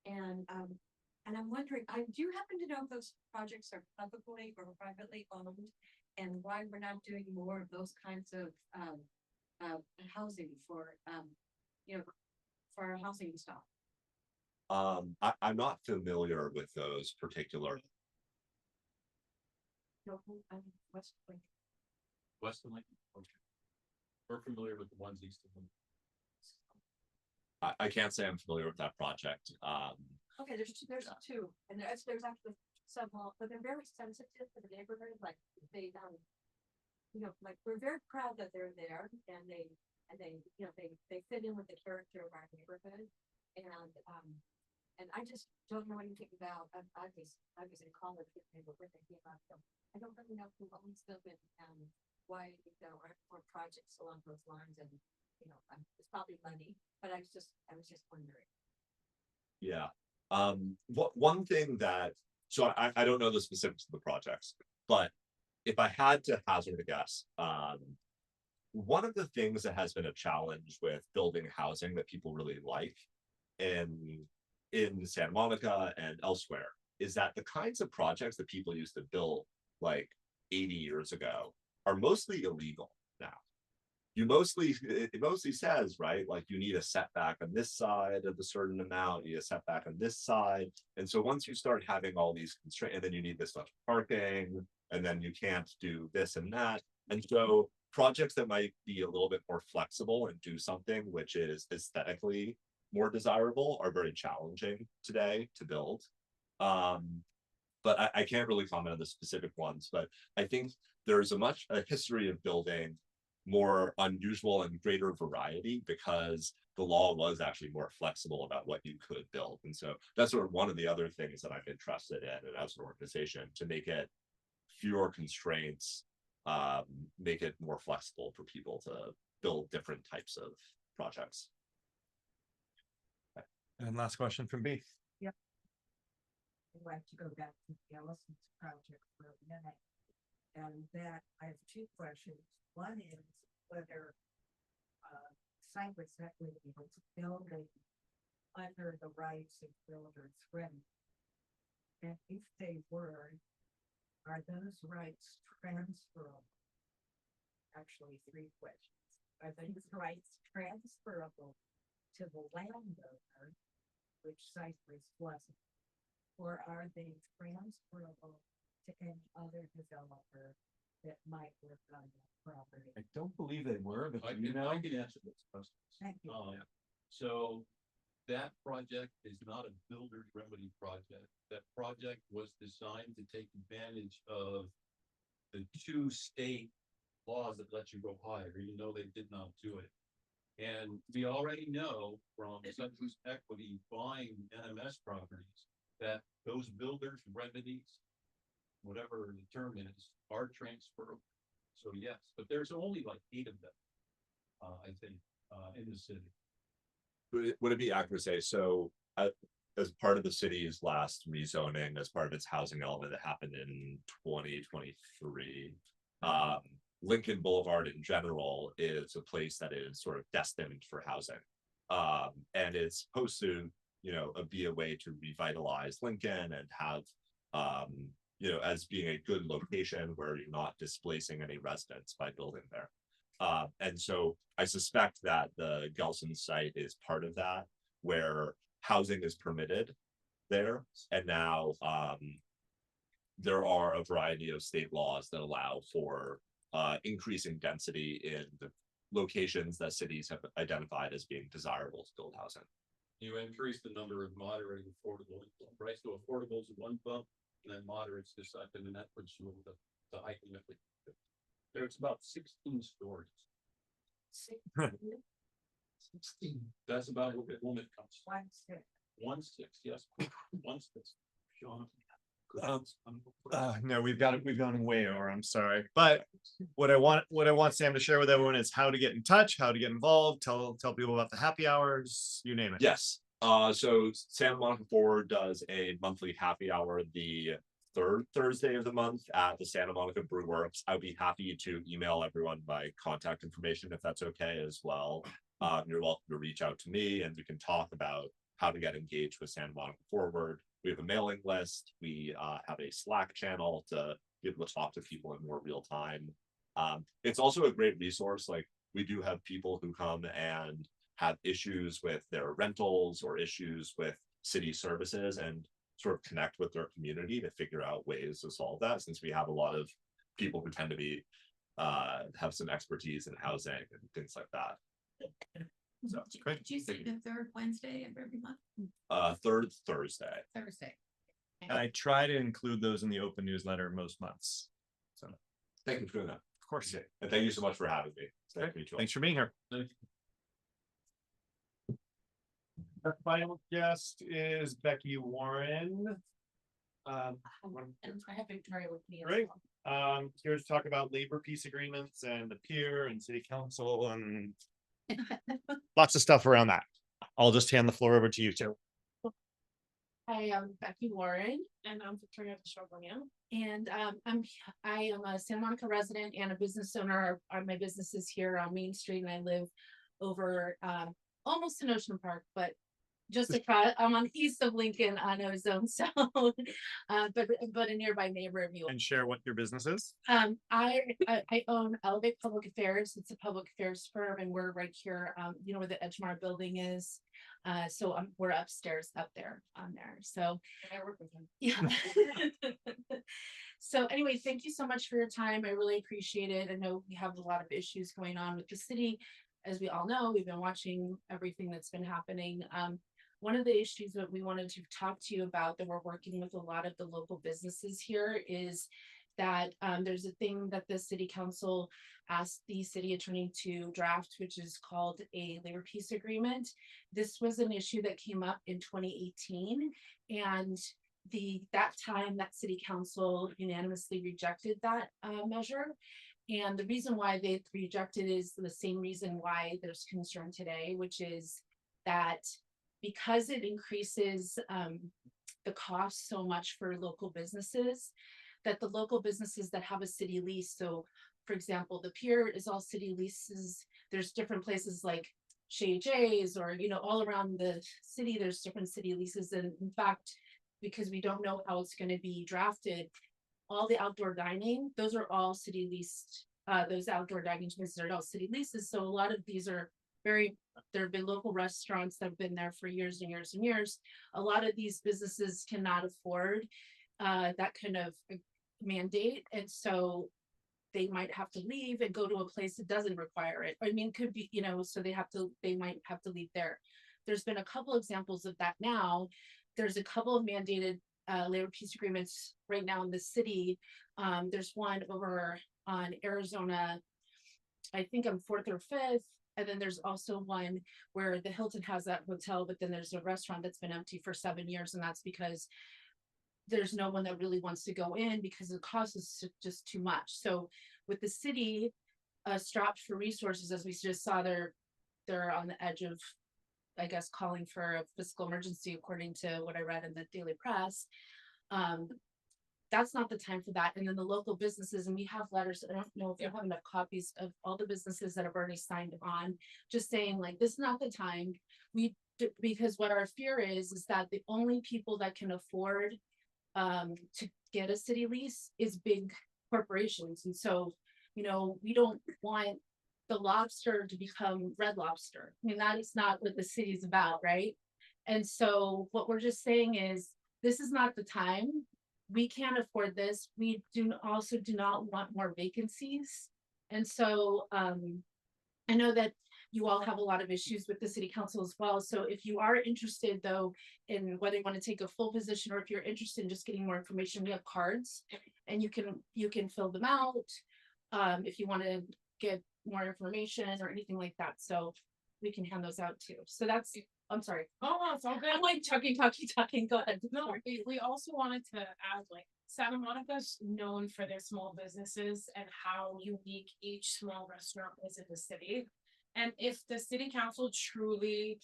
Speaker 13: And I'm wondering, do you happen to know if those projects are publicly or privately owned, and why we're not doing more of those kinds of housing for for our housing stock?
Speaker 1: I'm not familiar with those particular.
Speaker 13: No, West
Speaker 7: Lincoln. Okay. We're familiar with the ones east of them.
Speaker 1: I can't say I'm familiar with that project.
Speaker 13: Okay, there's 2, and there's actually several, but they're very sensitive to the neighborhood. Like they, like we're very proud that they're there, and they fit in with the character of our neighborhood, and I just don't know anything about. I was in college with the neighborhood they came out, so I don't really know who owns them and why there aren't more projects along those lines. And it's probably money, but I was just wondering.
Speaker 1: Yeah. One thing that, so I don't know the specifics of the projects, but if I had to hazard a guess, one of the things that has been a challenge with building housing that people really like in Santa Monica and elsewhere is that the kinds of projects that people used to build like 80 years ago are mostly illegal now. It mostly says, right, like you need a setback on this side of a certain amount, you need a setback on this side. And so once you start having all these constraints, and then you need this much parking, and then you can't do this and that. And so projects that might be a little bit more flexible and do something which is aesthetically more desirable are very challenging today to build. But I can't really comment on the specific ones, but I think there's a history of building more unusual and greater variety because the law was actually more flexible about what you could build. And so that's sort of one of the other things that I'm interested in and as an organization to make it fewer constraints, make it more flexible for people to build different types of projects.
Speaker 5: And last question from B.
Speaker 13: Yep. I'd like to go back to the Ellison's project for a minute. And that I have 2 questions. One is whether site was actually able to build under the rights of builders ready. And if they were, are those rights transferable? Actually, 3 questions. Are those rights transferable to the landowner, which site was wasn't, or are they transferable to any other developer that might work on that property?
Speaker 5: I don't believe they were, but
Speaker 7: I can answer this question.
Speaker 13: Thank you.
Speaker 7: So that project is not a builder's remedy project. That project was designed to take advantage of the two state laws that let you go higher, even though they did not do it. And we already know from Suntrust Equity buying NMS properties that those builders remedies, whatever the term is, are transferable. So yes, but there's only like 8 of them, I think, in the city.
Speaker 1: Would it be accurate to say, so as part of the city's last rezoning, as part of its housing element that happened in 2023, Lincoln Boulevard in general is a place that is sort of destined for housing. And it's supposed to, be a way to revitalize Lincoln and have, as being a good location where you're not displacing any residents by building there. And so I suspect that the Gelson site is part of that, where housing is permitted there. And now there are a variety of state laws that allow for increasing density in the locations that cities have identified as being desirable to build housing.
Speaker 7: You increase the number of moderate and affordable income, right? So affordable is one bump, and then moderate's the second, and that puts you in the height limit. There's about 16 stories.
Speaker 12: 16.
Speaker 7: That's about what the limit comes.
Speaker 13: 1/6.
Speaker 7: 1/6, yes. 1/6. Sean.
Speaker 5: No, we've gone way over. I'm sorry, but what I want Sam to share with everyone is how to get in touch, how to get involved, tell people about the happy hours, you name it.
Speaker 1: Yes. So Santa Monica Forward does a monthly happy hour the third Thursday of the month at the Santa Monica Brew Works. I'd be happy to email everyone my contact information if that's okay as well. You're welcome to reach out to me and we can talk about how to get engaged with Santa Monica Forward. We have a mailing list. We have a Slack channel to be able to talk to people in more real time. It's also a great resource. Like we do have people who come and have issues with their rentals or issues with city services and sort of connect with their community to figure out ways to solve that, since we have a lot of people who tend to be have some expertise in housing and things like that. So
Speaker 5: great.
Speaker 14: Did you say the third Wednesday of every month?
Speaker 1: Third Thursday.
Speaker 14: Thursday.
Speaker 5: And I try to include those in the open newsletter most months. So
Speaker 1: Thank you for doing that.
Speaker 5: of course,
Speaker 1: And thank you so much for having me. Thank you.
Speaker 5: thanks for being here. Our final guest is Becky Warren.
Speaker 14: And I have Victoria with me. as
Speaker 5: Great.
Speaker 14: well.
Speaker 5: Here to talk about labor peace agreements and the peer and city council and lots of stuff around that. I'll just hand the floor over to you two.
Speaker 11: I am Becky Warren, and I'm Victoria Charbonnier. And I am a Santa Monica resident and a business owner. My business is here on Main Street, and I live over almost in Ocean Park, but just across. I'm on east of Lincoln on Ozone, so but a nearby neighbor of you.
Speaker 5: And share what your business is.
Speaker 11: I own Elevate Public Affairs. It's a public affairs firm, and we're right here. Where the Edgemar building is. So we're upstairs up there on there. So I work with him. Yeah. So anyway, thank you so much for your time. I really appreciate it. I know we have a lot of issues going on with the city. As we all know, we've been watching everything that's been happening. One of the issues that we wanted to talk to you about that we're working with a lot of the local businesses here is that there's a thing that the city council asked the city attorney to draft, which is called a labor peace agreement. This was an issue that came up in 2018, and that time that city council unanimously rejected that measure. And the reason why they rejected is the same reason why there's concern today, which is that because it increases the cost so much for local businesses, that the local businesses that have a city lease, so for example, the pier is all city leases. There's different places like Shay J's or, all around the city, there's different city leases. And in fact, because we don't know how it's going to be drafted, all the outdoor dining, those are all city leased. Those outdoor dining spaces are all city leases. So a lot of these are there have been local restaurants that have been there for years and years and years. A lot of these businesses cannot afford that kind of mandate. And so they might have to leave and go to a place that doesn't require it. I mean, could be, so they might have to leave there. there's been a couple examples of that now. There's a couple of mandated labor peace agreements right now in the city. There's one over on Arizona, I think I'm 4th or 5th. And then there's also one where the Hilton has that hotel, but then there's a restaurant that's been empty for 7 years. And that's because there's no one that really wants to go in because the cost is just too much. So with the city strapped for resources, as we just saw, they're on the edge of, I guess, calling for a fiscal emergency, according to what I read in the Daily Press. That's not the time for that. And then the local businesses, and we have letters, I don't know if you have enough copies of all the businesses that have already signed on, just saying like, this is not the time. Because what our fear is that the only people that can afford to get a city lease is big corporations. And so, you know, we don't want the lobster to become Red Lobster. I mean, that is not what the city's about, right? And so what we're just saying is, this is not the time. We can't afford this. We also do not want more vacancies. And so I know that you all have a lot of issues with the city council as well. So if you are interested though, in whether you want to take a full position or if you're interested in just getting more information, we have cards and you can fill them out if you want to get more information or anything like that. So we can hand those out too. So that's, I'm sorry.
Speaker 14: Oh, it's all good.
Speaker 11: I'm like talking. Go ahead.
Speaker 14: No, we also wanted to add, like, Santa Monica's known for their small businesses and how unique each small restaurant is in the city. And if the city council truly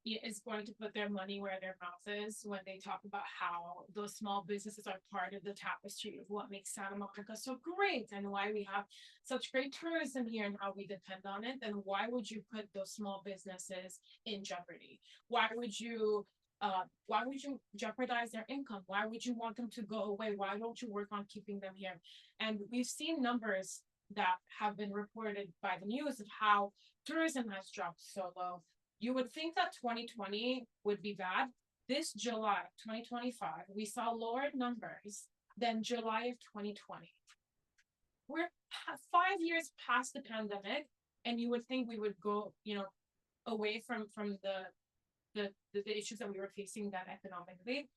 Speaker 14: is going to put their money where their mouth is when they talk about how those small businesses are part of the tapestry of what makes Santa Monica so great and why we have such great tourism here and how we depend on it, then why would you put those small businesses in jeopardy? Why would you jeopardize their income? Why would you want them to go away? Why don't you work on keeping them here? And we've seen numbers that have been reported by the news of how tourism has dropped so low. You would think that 2020 would be bad. This July 2025, we saw lower numbers than July of 2020. We're 5 years past the pandemic, and you would think we would go, you know, away from the issues that we were facing then economically.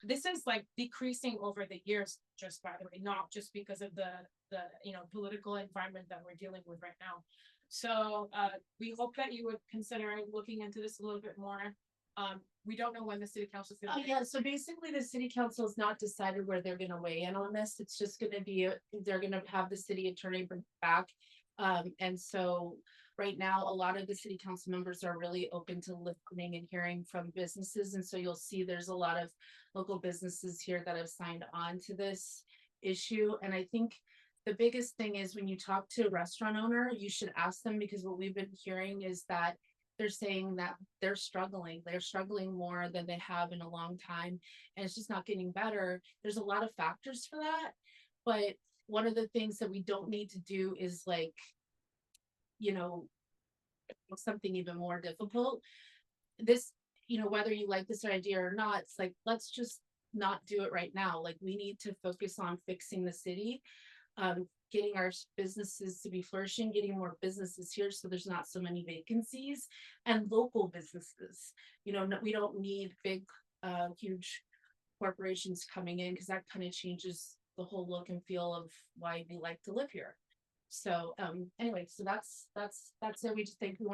Speaker 14: This is like decreasing over the years, just by the way, not just because of the you know, political environment that we're dealing with right now. So we hope that you would consider looking into this a little bit more. We don't know when the city council is going to.
Speaker 11: Yeah, so basically the city council has not decided where they're gonna weigh in on this. It's just gonna be, they're gonna have the city attorney bring back. And so right now, a lot of the city council members are really open to listening and hearing from businesses. And so you'll see there's a lot of local businesses here that have signed on to this issue. And I think the biggest thing is when you talk to a restaurant owner, you should ask them, because what we've been hearing is that they're saying that they're struggling more than they have in a long time, and it's just not getting better. There's a lot of factors for that, but one of the things that we don't need to do is, like, you know, something even more difficult. This, you know, whether you like this idea or not, it's like, let's just not do it right now. Like, we need to focus on fixing the city, getting our businesses to be flourishing, getting more businesses here so there's not so many vacancies, and local businesses. You know, we don't need big, huge corporations coming in, because that kind of changes the whole look and feel of why we like to live here. So anyway, so that's it. We just think we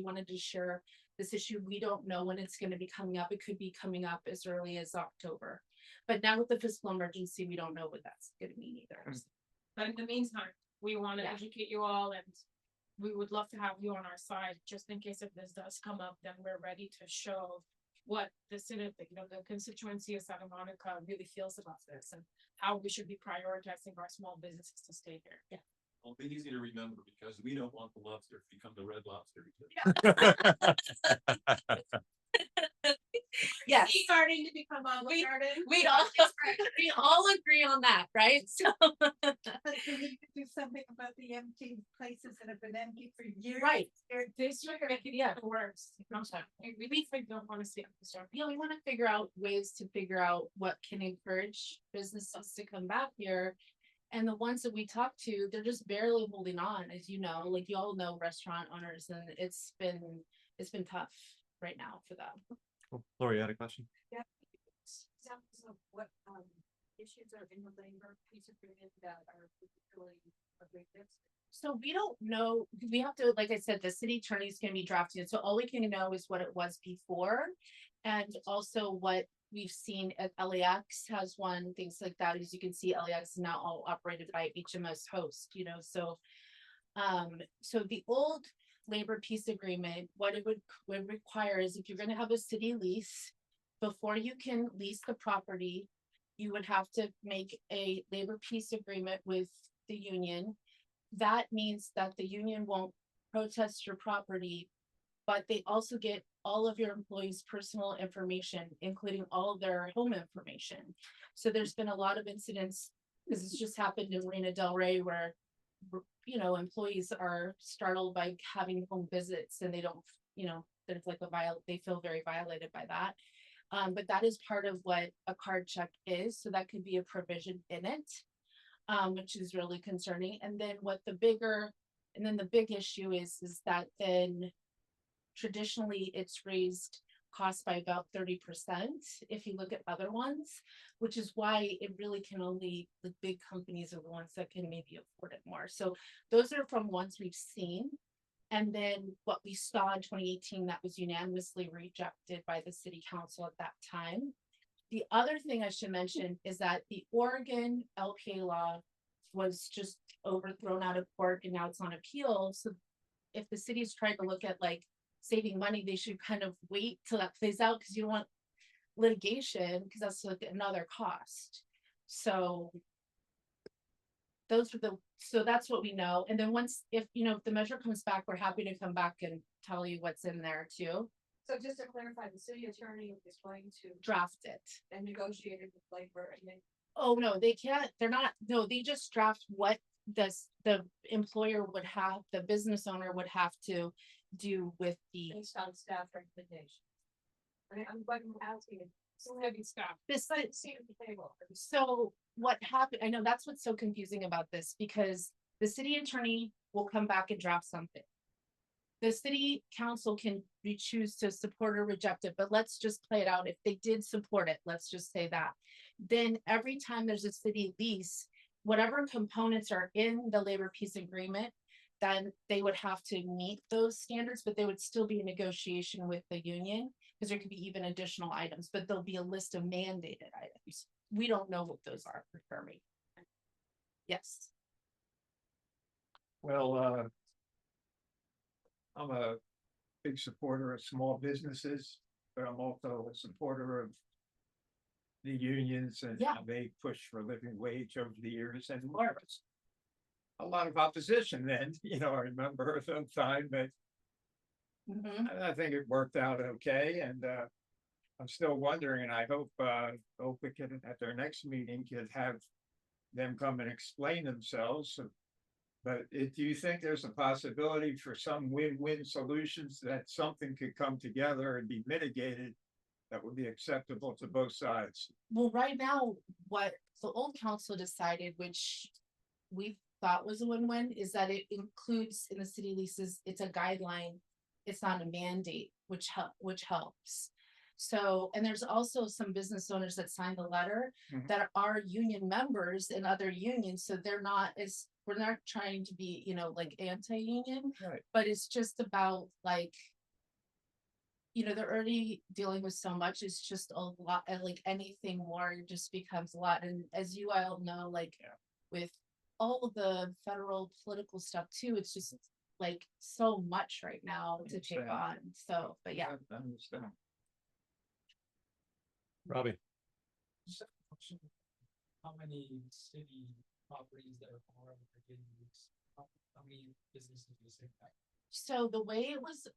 Speaker 11: wanted to share this issue. We don't know when it's going to be coming up. It could be coming up as early as October, but now with the fiscal emergency, we don't know what that's going to mean either.
Speaker 14: But in the meantime, we want to educate you all, and we would love to have you on our side, just in case if this does come up, then we're ready to show what the Senate, you know, the constituency of Santa Monica really feels about this and how we should be prioritizing our small businesses to stay here.
Speaker 11: Yeah.
Speaker 15: It'll be easy to remember because we don't want the lobster to become the Red Lobster.
Speaker 11: Yes.
Speaker 14: Starting to become a
Speaker 11: we all agree on that, right? So
Speaker 13: We need to do something about the empty places that have been empty for years.
Speaker 11: right.
Speaker 14: This year,
Speaker 11: Yeah.
Speaker 14: worse. I'm sorry. We don't want to see it.
Speaker 11: Yeah, we want to figure out ways to figure out what can encourage businesses to come back here. And the ones that we talk to, they're just barely holding on, as you know, like you all know restaurant owners, and it's been tough. right now for them.
Speaker 5: Lori, you had a question?
Speaker 13: Yeah. Examples of what, issues are in the labor piece agreement that are particularly a big difference.
Speaker 11: So we don't know, we have to, like I said, the city attorney is gonna be drafting it, so all we can know is what it was before. And also what we've seen at LAX has one, things like that, as you can see, LAX is now all operated by HMS Host, you know, so. So the old labor peace agreement, what it would require is if you're gonna have a city lease, before you can lease the property, you would have to make a labor peace agreement with the union. That means that the union won't protest your property, but they also get all of your employees' personal information, including all of their home information. So there's been a lot of incidents, because it's just happened in Marina Del Rey where, you know, employees are startled by having home visits and they don't, you know, there's like they feel very violated by that. But that is part of what a card check is. So that could be a provision in it, which is really concerning. And then the big issue is that then traditionally it's raised costs by about 30% if you look at other ones, which is why it really can only, the big companies are the ones that can maybe afford it more. So those are from ones we've seen. And then what we saw in 2018 that was unanimously rejected by the city council at that time. The other thing I should mention is that the Oregon LPA law was just overthrown out of court and now it's on appeal. So if the city's trying to look at like saving money, they should kind of wait till that plays out, because you don't want litigation, because that's like another cost. So so that's what we know. And then if the measure comes back, we're happy to come back and tell you what's in there too.
Speaker 13: So just to clarify, the city attorney is going to
Speaker 11: Draft it
Speaker 13: and negotiate it with labor and then.
Speaker 11: Oh, no, they can't, they just draft what the employer would have, the business owner would have to do with the.
Speaker 13: Based on staff recommendation. I'm asking, so heavy staff.
Speaker 11: This
Speaker 13: Seat at the table.
Speaker 11: So what happened, I know that's what's so confusing about this, because the city attorney will come back and draft something. The city council can choose to support or reject it, but let's just play it out. If they did support it, let's just say that. Then every time there's a city lease, whatever components are in the labor peace agreement, then they would have to meet those standards, but they would still be in negotiation with the union, because there could be even additional items, but there'll be a list of mandated items. We don't know what those are for me. Yes.
Speaker 4: Well, I'm a big supporter of small businesses, but I'm also a supporter of the unions and how they push for a living wage over the years. And there was a lot of opposition then, I remember at some time, but I think it worked out okay. And I'm still wondering, and I hope OPA can, at their next meeting, could have them come and explain themselves. But do you think there's a possibility for some win-win solutions that something could come together and be mitigated that would be acceptable to both sides?
Speaker 11: Well, right now, what the old council decided, which we thought was a win-win, is that it includes in the city leases, it's a guideline. It's not a mandate, which helps. So, and there's also some business owners that signed the letter that are union members in other unions. So we're not trying to be, like anti-union,
Speaker 4: right.
Speaker 11: But it's just about like, they're already dealing with so much. It's just a lot, and like anything more just becomes a lot. And as you all know, with all of the federal political stuff too, it's just like so much right now to take on. So, but yeah.
Speaker 4: I understand.
Speaker 5: Robbie.
Speaker 16: How many city properties that are part of the lease? How many businesses do you say that?
Speaker 11: So the way it was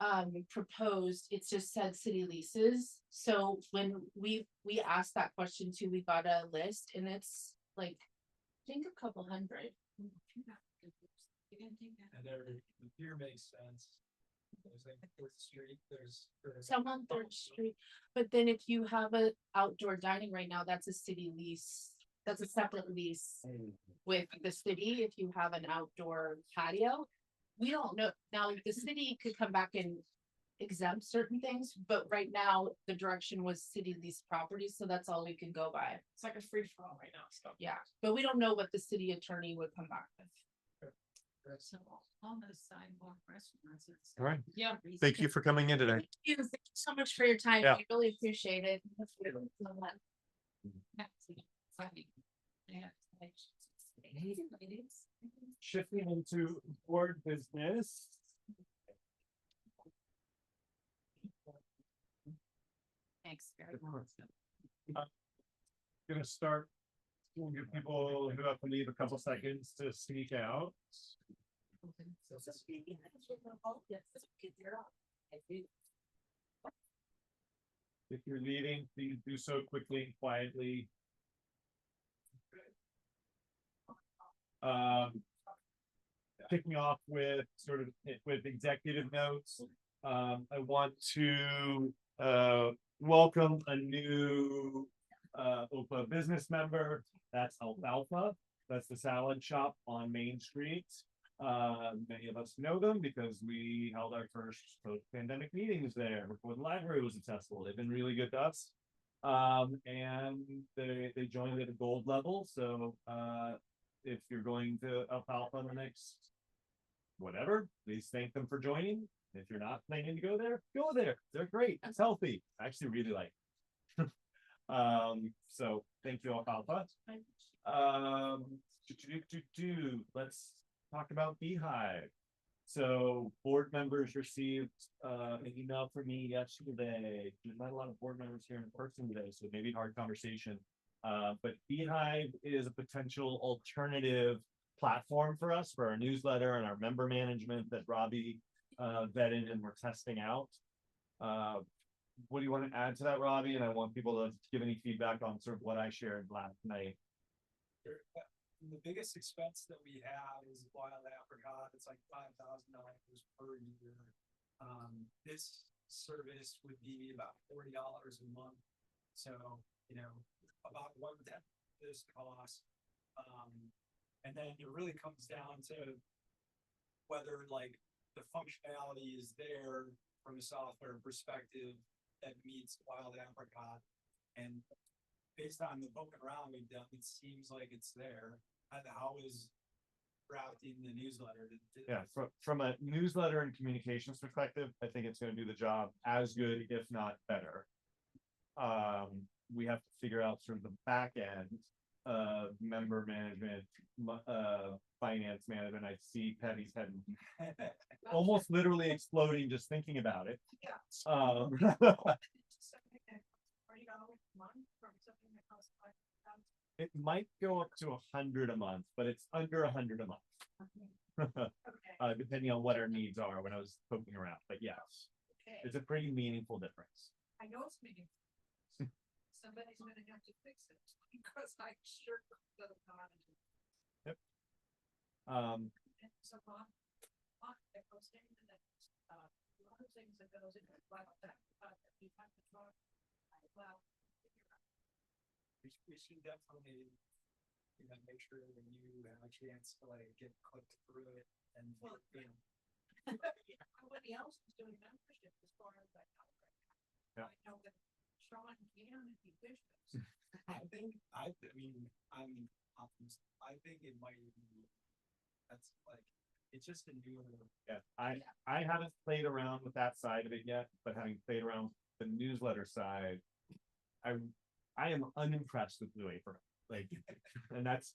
Speaker 11: proposed, it just said city leases. So when we asked that question too, we got a list, and it's like, I think a couple hundred.
Speaker 16: And the pier makes sense. There's like 3rd Street, there's
Speaker 11: some on 3rd Street, but then if you have an outdoor dining right now, that's a city lease. That's a separate lease with the city. If you have an outdoor patio, we don't know. Now the city could come back and exempt certain things, but right now the direction was city leased properties, so that's all we can go by.
Speaker 14: It's like a free for all right now, so.
Speaker 11: Yeah, but we don't know what the city attorney would come back with.
Speaker 13: So on the sidewalk restaurants.
Speaker 5: All right.
Speaker 11: Yeah.
Speaker 5: Thank you for coming in today.
Speaker 11: Thank you so much for your time.
Speaker 5: Yeah.
Speaker 11: I really appreciate it.
Speaker 10: Shifting into board business.
Speaker 11: Thanks very much.
Speaker 10: Gonna start, we'll give people who have to leave a couple seconds to sneak out. If you're leaving, please do so quickly and quietly. Kicking off with with executive notes. I want to welcome a new OPA business member. That's Alfalfa. That's the salad shop on Main Street. Many of us know them because we held our first post-pandemic meetings there before the library was accessible. They've been really good to us. And they joined at a gold level. So if you're going to Alfalfa in the next whatever, please thank them for joining. If you're not planning to go there, go there. They're great. It's healthy. I actually really like it. So thank you, Alfalfa. Let's talk about Beehive. So board members received an email from me yesterday. There's not a lot of board members here in person today, so maybe hard conversation. But Beehive is a potential alternative platform for us for our newsletter and our member management that Robbie vetted and we're testing out. What do you want to add to that, Robbie? And I want people to give any feedback on sort of what I shared last night.
Speaker 16: The biggest expense that we have is wild apricot. It's like $5,000 per year. This service would be about $40 a month. So, you know, about 1/10 this cost. And then it really comes down to whether like the functionality is there from a software perspective that meets wild apricot. And based on the poking around we've done, it seems like it's there. And how is drafting the newsletter?
Speaker 5: Yeah, from a newsletter and communications perspective, I think it's going to do the job as good, if not better. We have to figure out sort of the back end member management, finance management. I see Patty's head almost literally exploding just thinking about it. It might go up to 100 a month, but it's under 100 a month. Depending on what our needs are when I was poking around, but yes, it's a pretty meaningful difference.
Speaker 13: I know it's meaningful. Somebody's gonna have to fix it because I sure don't know how to do it.
Speaker 5: Yep.
Speaker 13: So that goes into that, a lot of things that goes into that, you have to talk, well,
Speaker 16: we should definitely, you know, make sure when you have a chance to like get clicked through it and,
Speaker 13: well,
Speaker 16: you know.
Speaker 13: Nobody else is doing membership as far as I know right now.
Speaker 5: Yeah.
Speaker 13: I know that Sean can if he wishes.
Speaker 16: I mean, I'm optimistic. I think it might be, that's like, it's just a new.
Speaker 5: Yeah, I haven't played around with that side of it yet, but having played around with the newsletter side, I am unimpressed with Blue Apron. Like, and that's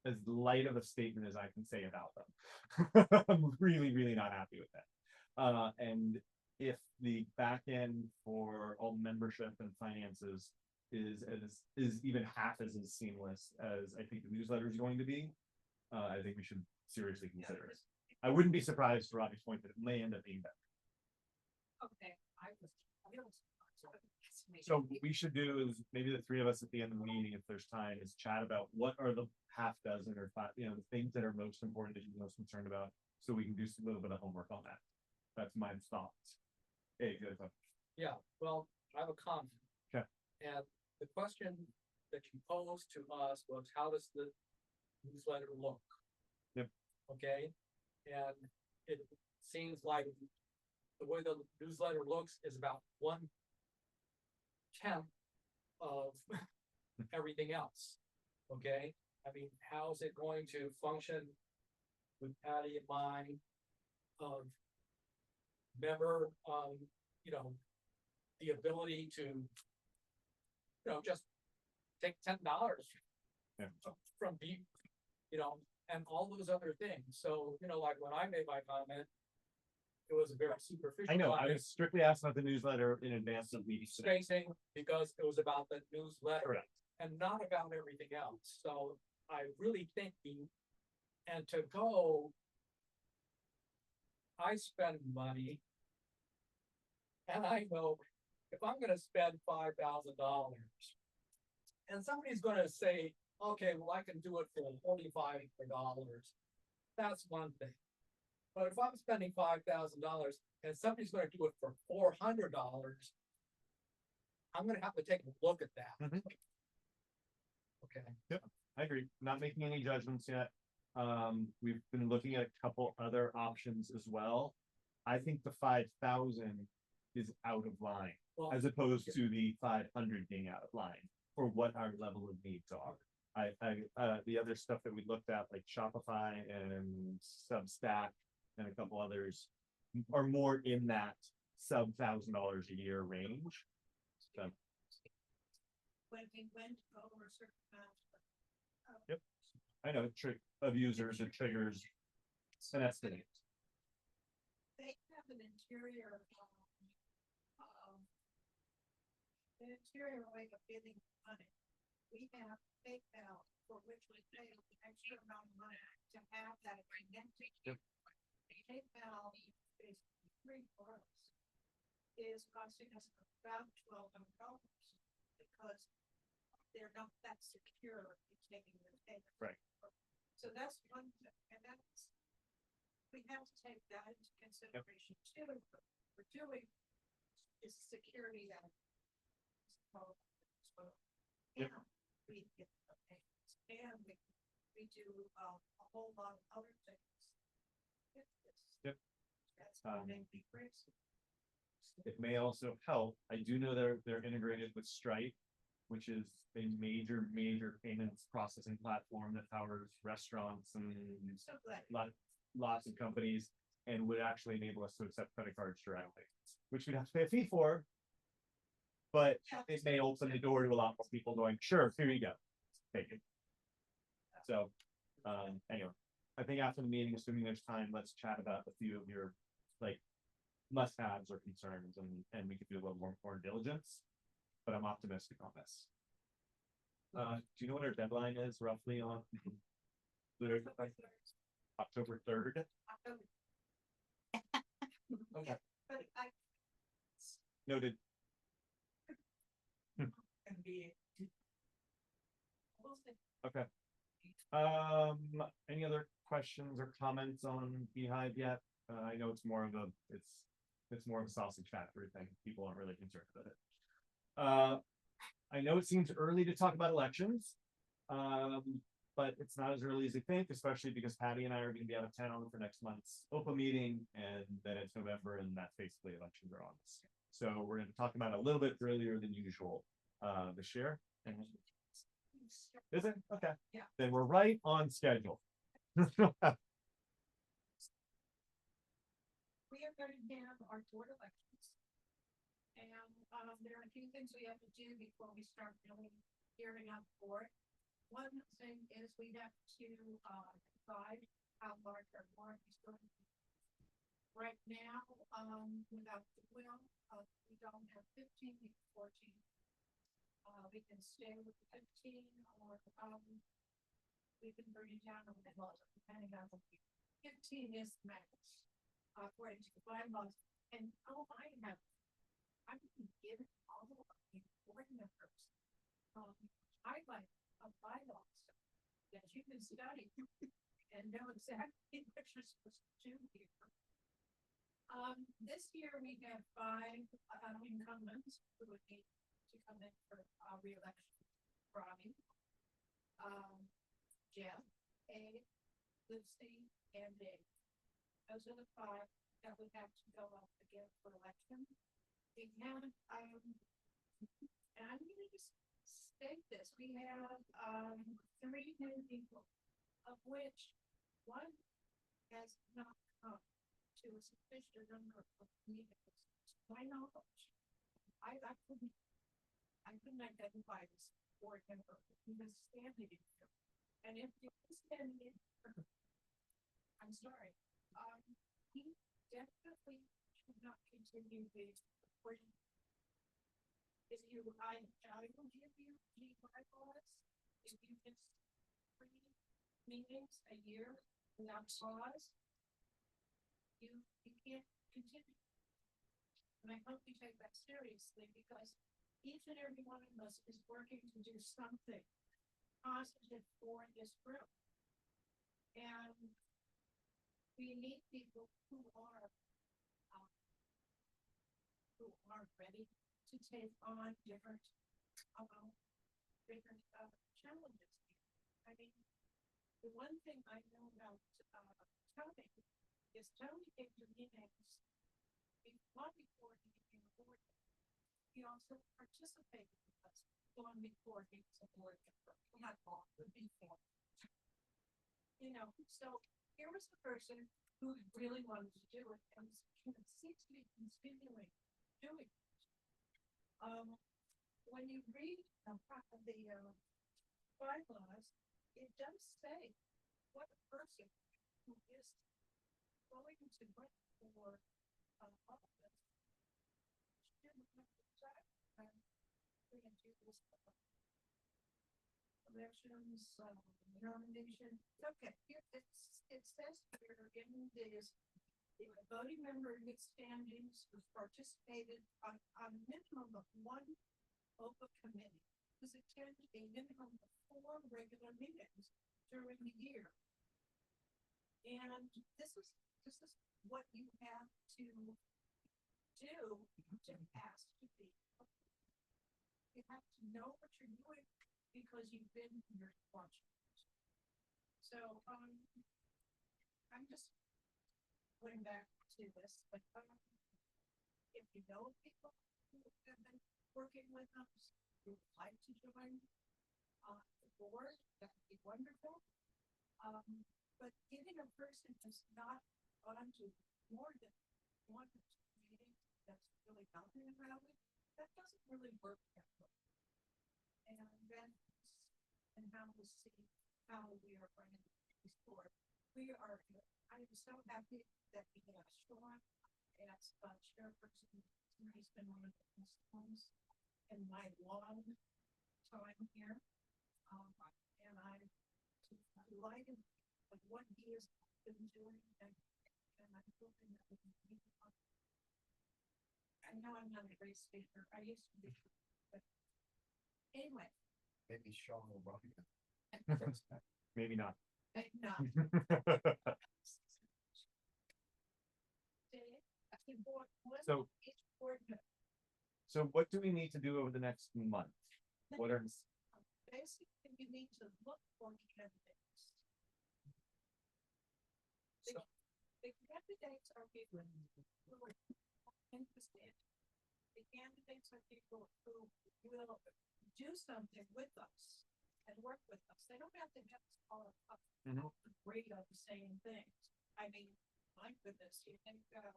Speaker 5: as light of a statement as I can say about them. I'm really, really not happy with that. And if the back end for all membership and finances is even half as seamless as I think the newsletter is going to be, I think we should seriously consider it. I wouldn't be surprised, to Robbie's point, that it may end up being better.
Speaker 13: Okay,
Speaker 5: So what we should do is maybe the three of us at the end of the meeting, if there's time, is chat about what are the half dozen or five, you know, the things that are most important that you're most concerned about, so we can do a little bit of homework on that. That's my thoughts. Hey, good.
Speaker 16: Yeah, well, I have a comment.
Speaker 5: Okay.
Speaker 16: And the question that you posed to us was, how does the newsletter look?
Speaker 5: Yep.
Speaker 16: Okay, and it seems like the way the newsletter looks is about 1/10 of everything else. Okay, I mean, how is it going to function with Patty in mind? Remember, you know, the ability to, just take $10 from deep, and all those other things. So, like when I made my comment, it was a very superficial.
Speaker 5: I know, I
Speaker 16: comment,
Speaker 5: was strictly asking about the newsletter in advance of meetings today.
Speaker 16: spacing, because it was about the newsletter
Speaker 5: Correct.
Speaker 16: and not about everything else. So I really think and to go, I spend money. And I know if I'm gonna spend $5,000 and somebody's gonna say, okay, well, I can do it for $4,500. That's one thing. But if I'm spending $5,000 and somebody's gonna do it for $400, I'm gonna have to take a look at that.
Speaker 5: Mhm.
Speaker 16: Okay.
Speaker 5: Yep, I agree. Not making any judgments yet. We've been looking at a couple other options as well. I think the 5,000 is out of line,
Speaker 16: Well,
Speaker 5: as opposed to the 500 being out of line for what our level of needs are. The other stuff that we looked at, like Shopify and Substack and a couple others, are more in that sub $1,000 a year range. So,
Speaker 13: When we went over a certain amount.
Speaker 5: yep, I know of users, it triggers an estimate.
Speaker 13: They have an interior, an interior way of getting money. We have PayPal, for which we pay an extra amount of money to have that connected.
Speaker 5: Yep.
Speaker 13: PayPal is free for us, is costing us about $1,200 because they're not that secure in taking the payment.
Speaker 5: Right.
Speaker 13: So that's one thing, and that's, we have to take that into consideration too. What we're doing is security that.
Speaker 5: Yep.
Speaker 13: And we get the payments, and we do a whole lot of other things.
Speaker 5: Yep.
Speaker 13: That's gonna make me crazy.
Speaker 5: It may also help. I do know they're integrated with Stripe, which is a major payments processing platform that powers restaurants and
Speaker 13: So glad.
Speaker 5: lots of companies, and would actually enable us to accept credit cards directly, which we'd have to pay a fee for. But it may open the door to a lot more people going, sure, here you go, take it. So, anyway, I think after the meeting, assuming there's time, let's chat about a few of your must-haves or concerns, and we could do a little more diligence. But I'm optimistic on this. Do you know what our deadline is roughly on? October 3rd. Okay.
Speaker 13: But I
Speaker 5: Noted.
Speaker 13: can be.
Speaker 5: Okay. Any other questions or comments on Beehive yet? I know it's more of a sausage factory thing. People aren't really concerned about it. I know it seems early to talk about elections, but it's not as early as you think, especially because Patty and I are going to be out of town for next month's OPA meeting, and then it's November, and that's basically elections are on us. So we're going to talk about it a little bit earlier than usual this year. Is it? Okay.
Speaker 13: Yeah.
Speaker 5: Then we're right on schedule.
Speaker 13: We are going to have our board elections. And there are a few things we have to do before we start really gearing up for it. One thing is we have to decide how large our warrant is going to be. Right now, without the will, we don't have 15, we have 14. We can stay with the 15, or we can bring it down a little, depending on the 15 is max. According to the bylaws, and I can give all of the board members highlight of bylaws that you can study and know exactly what you're supposed to do here. This year we have 5 incumbents who would need to come in for re-election. Robbie, Jeff, A, Lucy, and Dave. Those are the 5 that we have to go up again for election. And I'm gonna just state this, we have, 3 new people, of which one has not come to a sufficient number of meetings. To my knowledge, I couldn't identify this board member who was standing in here. And if you was standing in here, I'm sorry, he definitely should not continue this. If you, I will give you the bylaws, if you miss 3 meetings a year without cause, you can't continue. And I hope you take that seriously, because each and every one of us is working to do something positive for this group. And we need people who are ready to take on different challenges. I mean, the one thing I know about Tony is Tony came to meetings long before he became a board member. He also participated with us long before he was a board member. Not long, but before. You know, so here was the person who really wanted to do it and seems to be continuing doing it. When you read the bylaws, it does say what a person who is going to run for office should have decided. We're going to do this elections, nomination. Okay, here it says here in this. If a voting member in good standings who's participated on a minimum of 1 OPA committee, who's attended a minimum of 4 regular meetings during the year. And this is what you have to do to ask to be. You have to know what you're doing because you've been here watching. So I'm just going back to this, but if you know people who have been working with us, who would like to join the board, that would be wonderful. But getting a person who's not gone to more than 1 or 2 meetings that's really nothing about it, that doesn't really work that way. And then, and how we'll see how we are running this board. I am so happy that we have Sean as chairperson. He's been one of the best ones in my long time here. And I'm delighted with what he has been doing, and I'm hoping that we can keep on. I know I'm not a great speaker. I used to be, but anyway.
Speaker 15: Maybe Sean will run again.
Speaker 5: Maybe not.
Speaker 13: No.
Speaker 5: So what do we need to do over the next month? What are
Speaker 13: Basically, you need to look for candidates. The candidates are people who are interested. The candidates are people who will do something with us and work with us. They don't have to just all agree on the same things. I mean, my goodness, you think John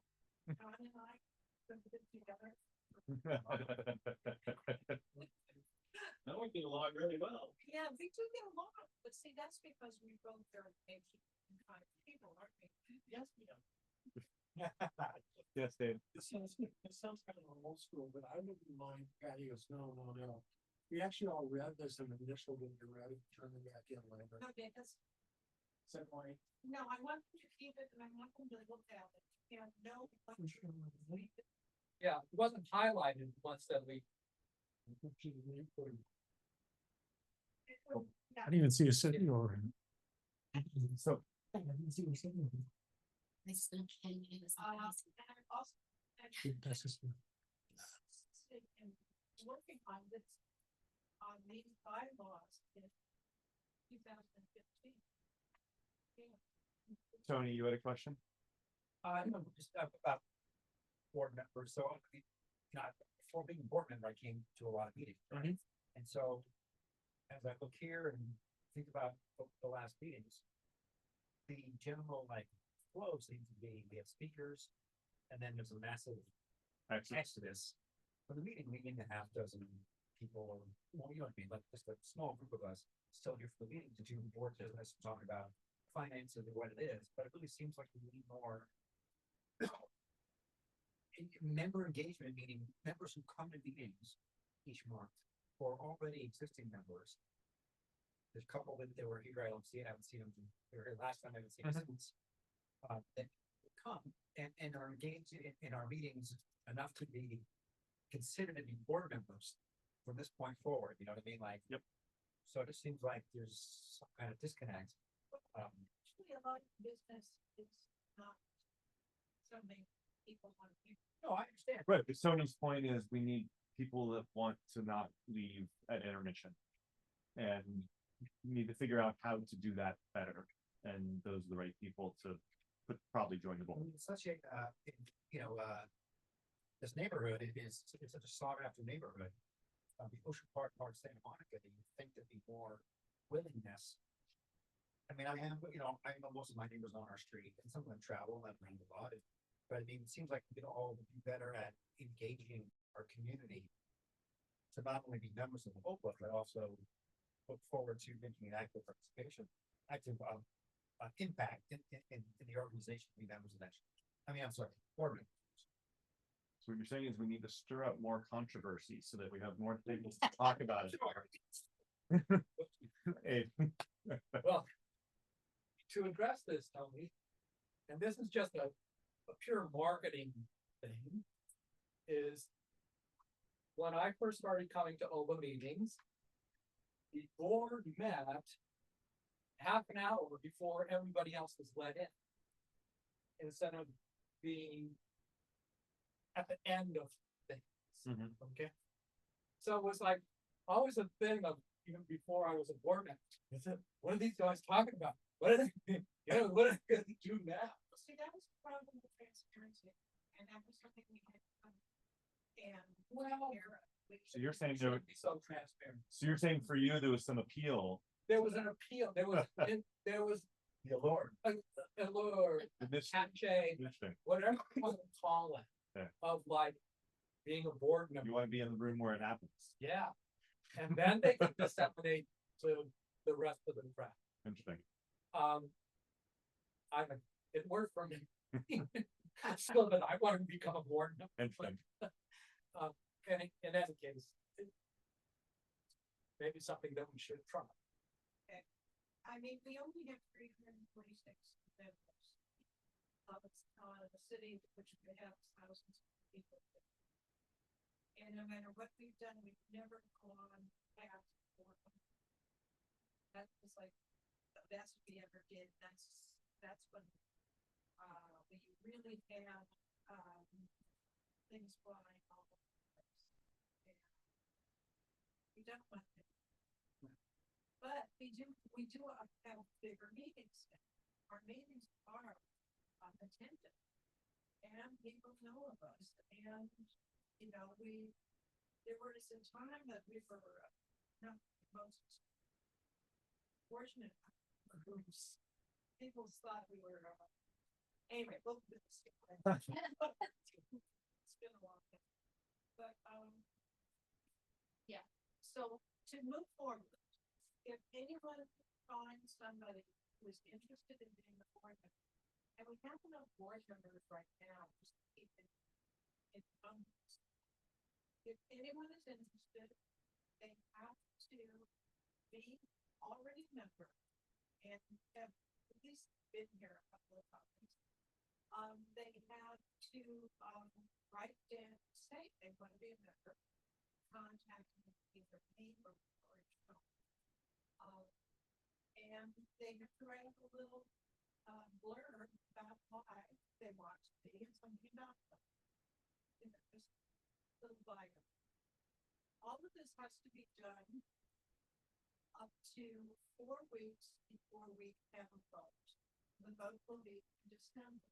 Speaker 13: and I could live together?
Speaker 15: That would get along really well.
Speaker 13: Yeah, we do get along, but see, that's because we both very patient and kind people, aren't we? Yes, we are.
Speaker 5: Yes, Dave.
Speaker 16: It sounds kind of old school, but I wouldn't mind patio snow on out. We actually all read this in the initial when you read it, turn it back in later.
Speaker 13: Okay, that's.
Speaker 16: Same way.
Speaker 13: No, I want them to keep it and I want them to look at it and know what.
Speaker 17: Yeah, it wasn't highlighted once that we.
Speaker 16: I didn't even see a city or.
Speaker 5: So.
Speaker 16: I didn't see a city.
Speaker 11: I still can't get this.
Speaker 13: And also.
Speaker 16: That's just.
Speaker 13: And working on this, on these bylaws in 2015.
Speaker 5: Tony, you had a question?
Speaker 17: I'm just about board members, so, you know, before being a board member, I came to a lot of meetings, right? And so, as I look here and think about the last meetings, the general like flow seems to be, we have speakers, and then there's a massive exodus. For the meeting, we need a half dozen people, or, well, you know what I mean, like just a small group of us still here for the meeting to do board business, talk about finances and what it is, but it really seems like we need more member engagement, meaning members who come to meetings each month for already existing members. There's a couple that they were here, I don't see it, I haven't seen them, they were here last time, I haven't seen them since. That come and are engaged in our meetings enough to be considered to be board members from this point forward, you know what I mean, like.
Speaker 5: Yep.
Speaker 17: So it just seems like there's some kind of disconnect.
Speaker 13: Actually, a lot of business is not something people want to do.
Speaker 17: No, I understand.
Speaker 5: Right, but Sony's point is we need people that want to not leave at intermission. And we need to figure out how to do that better. And those are the right people to probably join the board.
Speaker 17: It's such a, this neighborhood is, it's such a sought after neighborhood. The Ocean Park, part of Santa Monica, you think there'd be more willingness. I mean, I know most of my neighbors on our street, and some of them travel, and I a lot. But I mean, it seems like we could all be better at engaging our community to not only be members of the OPA, but also look forward to making an active participation, active impact in the organization, be members of that. I mean, I'm sorry, board members.
Speaker 5: So what you're saying is we need to stir up more controversy so that we have more things to talk about it. Hey.
Speaker 17: Well, to address this, Tony, and this is just a pure marketing thing, is when I first started coming to OPA meetings, the board met half an hour before everybody else was let in, instead of being at the end of things. Okay, so it was like always a thing of, even before I was a board member, what are these guys talking about? What are they, what are they gonna do now?
Speaker 13: See, that was the problem with transparency, and that was something we had. And
Speaker 17: well,
Speaker 5: So you're saying
Speaker 17: there would be so transparent.
Speaker 5: So you're saying for you there was some appeal.
Speaker 17: There was an appeal. There was there was
Speaker 5: the allure.
Speaker 17: Allure, cachet, whatever you want to call it, of like being a board member.
Speaker 5: You want to be in the room where it happens.
Speaker 17: Yeah, and then they can disseminate to the rest of the crowd.
Speaker 5: Interesting.
Speaker 17: It worked for me. Still, that I want to become a board member.
Speaker 5: Interesting.
Speaker 17: And in any case, maybe something that we should try.
Speaker 13: Okay. I mean, we only have 326 members of a city which we have thousands of people. And no matter what we've done, we've never gone past 400. That was like the best we ever did. That's when we really had things flying all over the place. And we don't want to. But we do have bigger meetings. Our meetings are attended, and people know of us. And there was a time that we were not the most fortunate groups. People thought we were. Anyway, it's been a long time. But yeah. So to move forward, if anyone finds somebody who is interested in being a board member, and we have enough board members right now, just to keep it in numbers. If anyone is interested, they have to be already a member and have at least been here a couple of times. They have to write down, say they want to be a member, contact me, either me or and they have to write a little blurb about why they want to be and something about them. Just a little bio. All of this has to be done up to 4 weeks before we have a vote. The vote will be in December.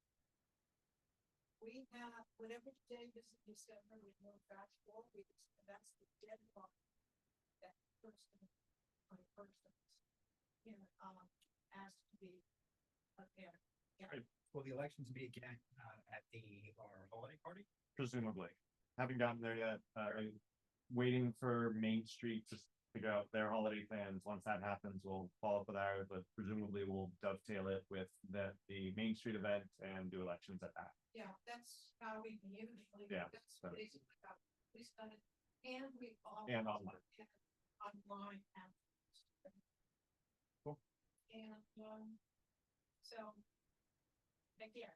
Speaker 13: We have, whatever day is in December, we know that's for, that's the deadline. That person, my person, you know, asked to be up there. Yeah.
Speaker 18: Will the elections be again at our holiday party?
Speaker 5: Presumably, haven't gotten there yet. Waiting for Main Street to figure out their holiday plans. Once that happens, we'll follow up with ours, but presumably we'll dovetail it with the Main Street event and do elections at that.
Speaker 13: Yeah, that's how we usually.
Speaker 5: Yeah,
Speaker 13: That's
Speaker 5: so-
Speaker 13: basically how we started, and we all.
Speaker 5: And online.
Speaker 13: Online.
Speaker 5: Cool.
Speaker 13: And, so. Again,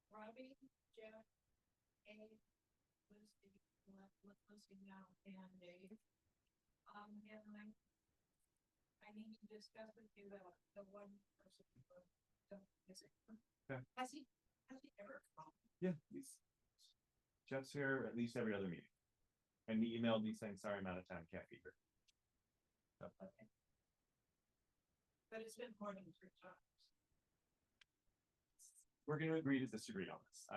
Speaker 13: Robbie, Jeff, Amy, Lucy now, and Dave. And I need to discuss with you the one person. Is it?
Speaker 5: Okay.
Speaker 13: Has he ever come?
Speaker 5: Yeah, Jeff's here at least every other meeting. And he emailed me saying, sorry, I'm out of town, can't be here. So,
Speaker 13: Okay. But it's been more than 3 times.
Speaker 5: we're gonna agree to disagree on this.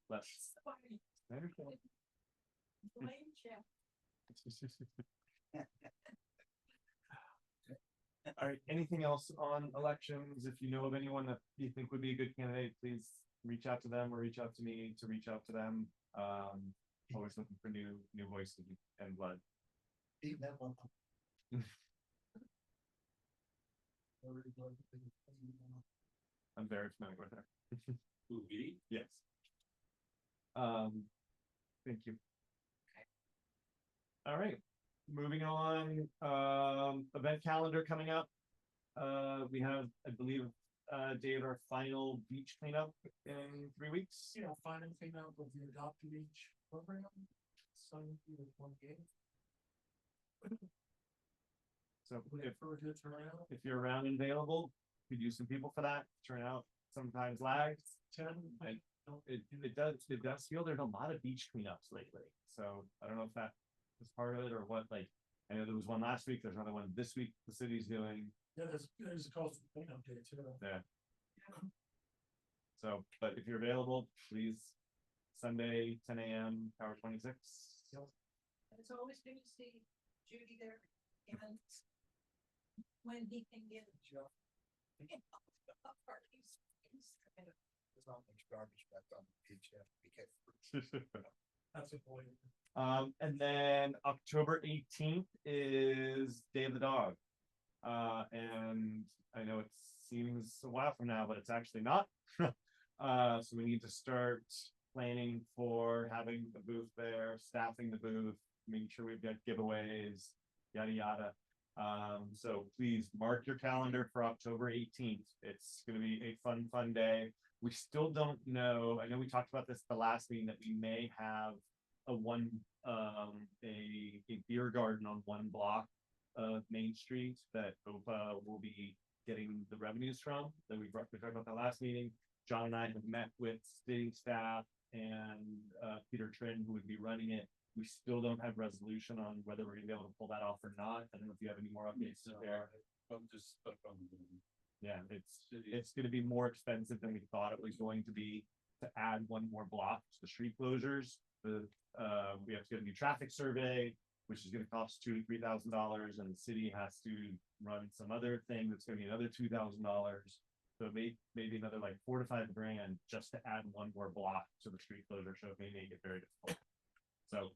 Speaker 5: Let's.
Speaker 13: Funny.
Speaker 5: I understand.
Speaker 13: Blame Jeff.
Speaker 5: All right, anything else on elections? If you know of anyone that you think would be a good candidate, please reach out to them or reach out to me to reach out to them. Always looking for new voices and blood. I'm very familiar with her. Yes. Thank you. All right, moving on, event calendar coming up. We have, I believe, Dave, our final beach cleanup in 3 weeks.
Speaker 17: You know, final cleanup of the Adopt a Beach program, Sunday the 28th.
Speaker 5: So
Speaker 17: if
Speaker 5: if you're around and available, could use some people for that. Turnout sometimes lags. It does feel there's a lot of beach cleanups lately. So I don't know if that was part of it or what. Like, I know there was one last week. There's another one this week. The city's doing.
Speaker 17: Yeah, there's a coastal cleanup day too.
Speaker 5: Yeah. So, but if you're available, please, Sunday, 10 a.m., Power 26.
Speaker 13: It's always good to see Judy there, and when he can get a job.
Speaker 12: There's not much garbage back on the beach, you have to be careful.
Speaker 17: That's a point.
Speaker 5: And then October 18th is Day of the Dog. And I know it seems a while from now, but it's actually not. So we need to start planning for having the booth there, staffing the booth, making sure we've got giveaways, yada yada. So please mark your calendar for October 18th. It's going to be a fun day. We still don't know. I know we talked about this the last meeting that we may have a beer garden on one block of Main Street that OPA will be getting the revenues from. That we talked about that last meeting. John and I have met with city staff and Peter Trin, who would be running it. We still don't have resolution on whether we're gonna be able to pull that off or not. I don't know if you have any more updates there.
Speaker 15: I'm just stuck on the.
Speaker 5: Yeah, it's gonna be more expensive than we thought it was going to be to add one more block to the street closures. We have to get a new traffic survey, which is gonna cost $2,000 to $3,000, and the city has to run some other thing that's gonna be another $2,000. So maybe another like $4,000 to $5,000 just to add one more block to the street closure. So it may make it very difficult. So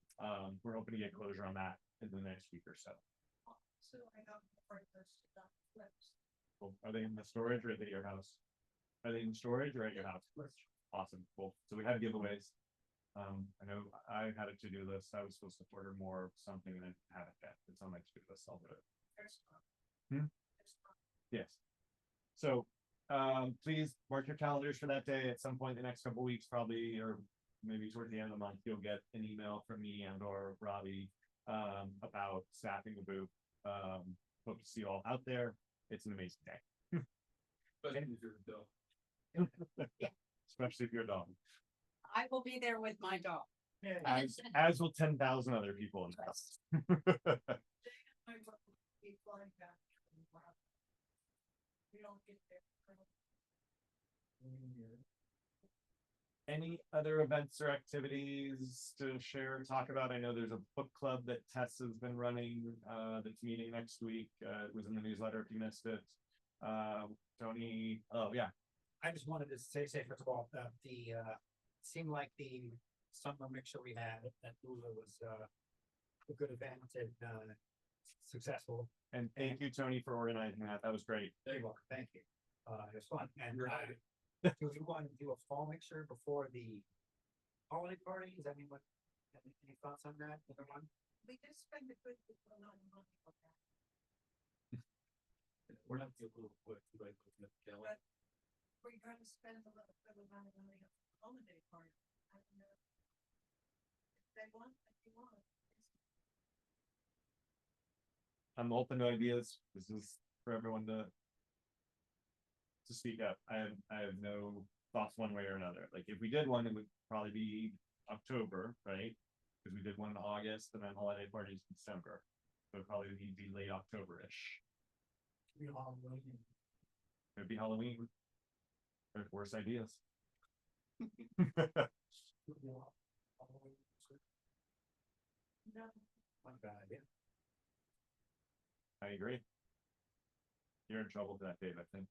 Speaker 5: we're hoping to get closure on that in the next week or so.
Speaker 13: So I got flips.
Speaker 5: Cool. Are they in the storage or are they at your house? Are they in storage or at your house? Awesome. Cool. So we have giveaways. I know I had a to-do list. I was supposed to order more something and I haven't yet. It's on my to-do list. I'll do it. Yes. So please mark your calendars for that day. At some point in the next couple of weeks, probably, or maybe toward the end of the month, you'll get an email from me and or Robbie about staffing the booth. Hope to see you all out there. It's an amazing day.
Speaker 15: Especially if you're a dog.
Speaker 5: Especially if you're a dog.
Speaker 13: I will be there with my dog.
Speaker 5: As will 10,000 other people in the house.
Speaker 13: I will be flying back. We don't get there.
Speaker 5: Any other events or activities to share and talk about? I know there's a book club that Tess has been running, that's meeting next week. It was in the newsletter if you missed it. Tony, oh yeah.
Speaker 18: I just wanted to say first of all, seemed like the summer mixer we had at Lula was, a good event and, successful.
Speaker 5: And thank you, Tony, for organizing that. That was great.
Speaker 18: Very welcome, thank you. It was fun, and, do you want to do a fall mixer before the holiday parties? I mean, any thoughts on that, either one?
Speaker 13: We just spend a good amount of money on that.
Speaker 15: We're not the little quick, like, looking at the calendar.
Speaker 13: But we're gonna spend a little bit of money on the holiday party. I don't know. If they want, if you want.
Speaker 5: I'm open to ideas. This is for everyone to speak up. I have no thoughts one way or another. Like if we did one, it would probably be October, right? Because we did one in August and then holiday parties in December. So it'd probably need to be late October-ish. It'd be Halloween. There's worse ideas.
Speaker 13: No.
Speaker 18: Not bad idea.
Speaker 5: I agree. You're in trouble for that, Dave, I think.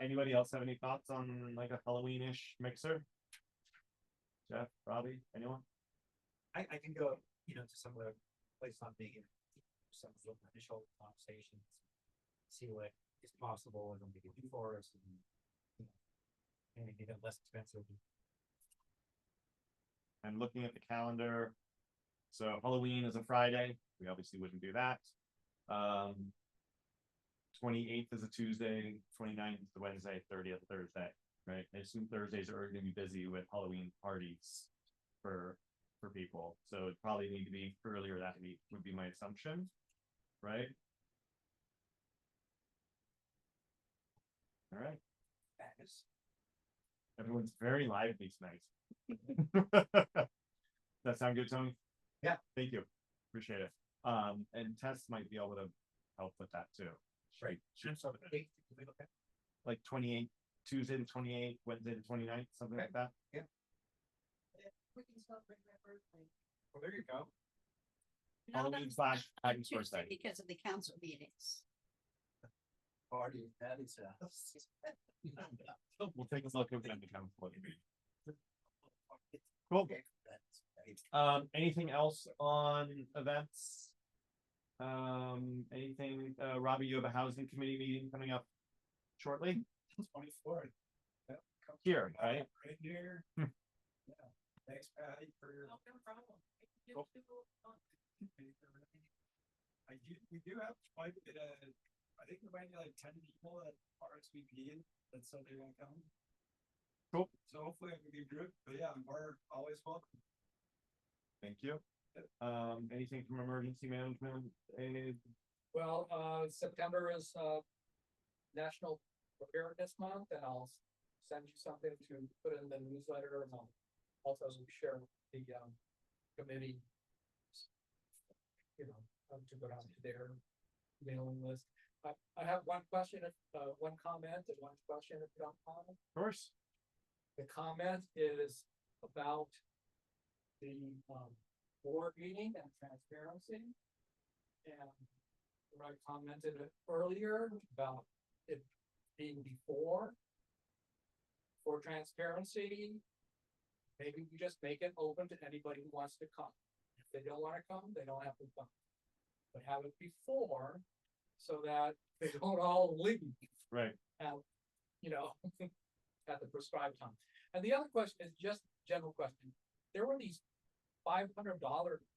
Speaker 5: Anybody else have any thoughts on like a Halloween-ish mixer? Jeff, Robbie, anyone?
Speaker 18: I can go, to some of the places I'm thinking, some of the initial conversations, see what is possible and we can do for us and get it less expensive.
Speaker 5: I'm looking at the calendar. So Halloween is a Friday. We obviously wouldn't do that. 28th is a Tuesday, 29th is the Wednesday, 30th Thursday, right? I assume Thursdays are going to be busy with Halloween parties for people. So it'd probably need to be earlier that week would be my assumption, right? All right. Everyone's very lively tonight. That sound good, Tony?
Speaker 18: Yeah.
Speaker 5: Thank you. Appreciate it. And Tess might be able to help with that too.
Speaker 18: Right.
Speaker 5: Like 28, Tuesday the 28th, Wednesday the 29th, something like that.
Speaker 18: Yeah.
Speaker 13: We can celebrate my birthday.
Speaker 18: Well, there you go.
Speaker 5: Halloween slash Patty's
Speaker 13: Tuesday
Speaker 5: birthday.
Speaker 13: because of the council meetings.
Speaker 18: Party at Patty's house.
Speaker 5: We'll take a look at the council meeting. Cool. Anything else on events? Anything, Robbie, you have a housing committee meeting coming up shortly?
Speaker 16: 24th.
Speaker 5: Here, right?
Speaker 16: Right here.
Speaker 5: Hmm.
Speaker 16: Yeah. Thanks, Patty, for your.
Speaker 13: No problem.
Speaker 16: Cool. We do have quite a bit of, I think there might be like 10 people at RSVP that said they want to come.
Speaker 5: Cool.
Speaker 16: So hopefully I can be good, but yeah, we're always welcome.
Speaker 5: Thank you. Anything from emergency management?
Speaker 17: Well, September is National Preparedness Month, and I'll send you something to put in the newsletter, and I'll also share the committee, to go down to their mailing list. I have one question, one comment, and one question if you don't mind.
Speaker 5: Of course.
Speaker 17: The comment is about the board meeting and transparency. And I commented earlier about it being before for transparency. Maybe we just make it open to anybody who wants to come. If they don't want to come, they don't have to come. But have it before so that they don't all leave.
Speaker 5: Right.
Speaker 17: At, at the prescribed time. And the other question is just general question. There were these $500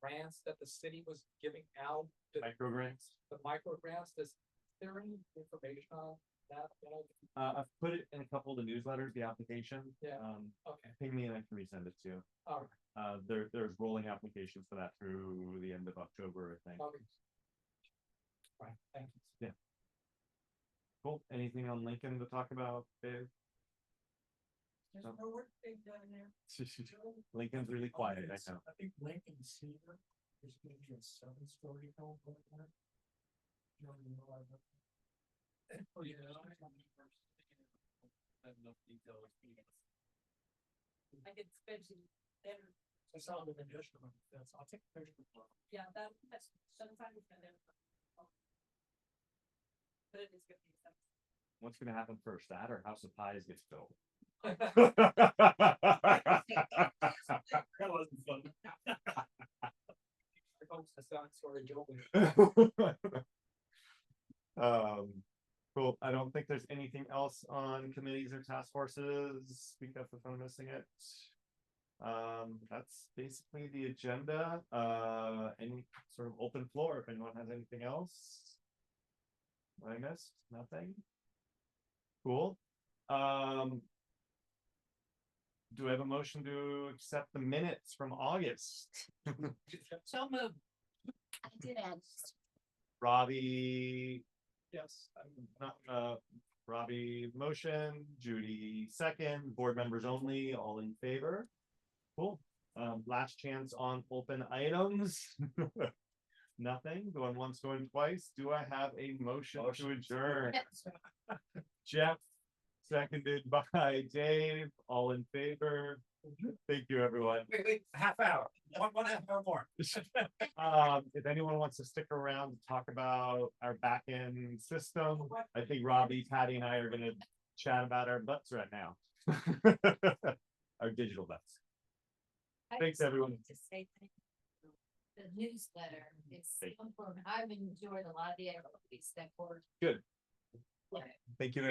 Speaker 17: grants that the city was giving out.
Speaker 5: Micro grants.
Speaker 17: The micro grants. Is there any information on that?
Speaker 5: I've put it in a couple of the newsletters, the application.
Speaker 17: Yeah.
Speaker 5: Okay. Ping me and I can resend it to you.
Speaker 17: All right.
Speaker 5: There's rolling applications for that through the end of October, I think.
Speaker 17: Okay. Right. Thank you.
Speaker 5: Yeah. Cool. Anything on Lincoln to talk about, Dave?
Speaker 13: There's no work being done there.
Speaker 5: Lincoln's really quiet, I know.
Speaker 16: I think Lincoln's Cedar is going to be a 7-story home. Oh, yeah. I have enough details.
Speaker 11: I could especially there.
Speaker 16: I saw the additional fence. I'll take a picture.
Speaker 11: Yeah, that's sometimes it's been there. But it is good.
Speaker 5: What's gonna happen first, that or House of Pies gets built?
Speaker 16: That wasn't fun. That's not sort of joking.
Speaker 5: Cool. I don't think there's anything else on committees or task forces. Speak up if I'm missing it. That's basically the agenda. Any sort of open floor if anyone has anything else. What I missed? Nothing. Cool. Do I have a motion to accept the minutes from August?
Speaker 11: So moved. I did add.
Speaker 5: Robbie,
Speaker 16: Yes.
Speaker 5: Robbie motion, Judy second, board members only, all in favor. Cool. Last chance on open items. Nothing, going once, going twice. Do I have a motion to adjourn? Jeff, seconded by Dave, all in favor. Thank you, everyone.
Speaker 18: Wait, half hour, one half hour more.
Speaker 5: If anyone wants to stick around to talk about our back end system, I think Robbie, Patty and I are gonna chat about our butts right now. Our digital butts. Thanks, everyone.
Speaker 11: To say thank you. The newsletter, it's, I've enjoyed a lot of the activities that were.
Speaker 5: Good.
Speaker 11: Yeah.
Speaker 5: Thank you.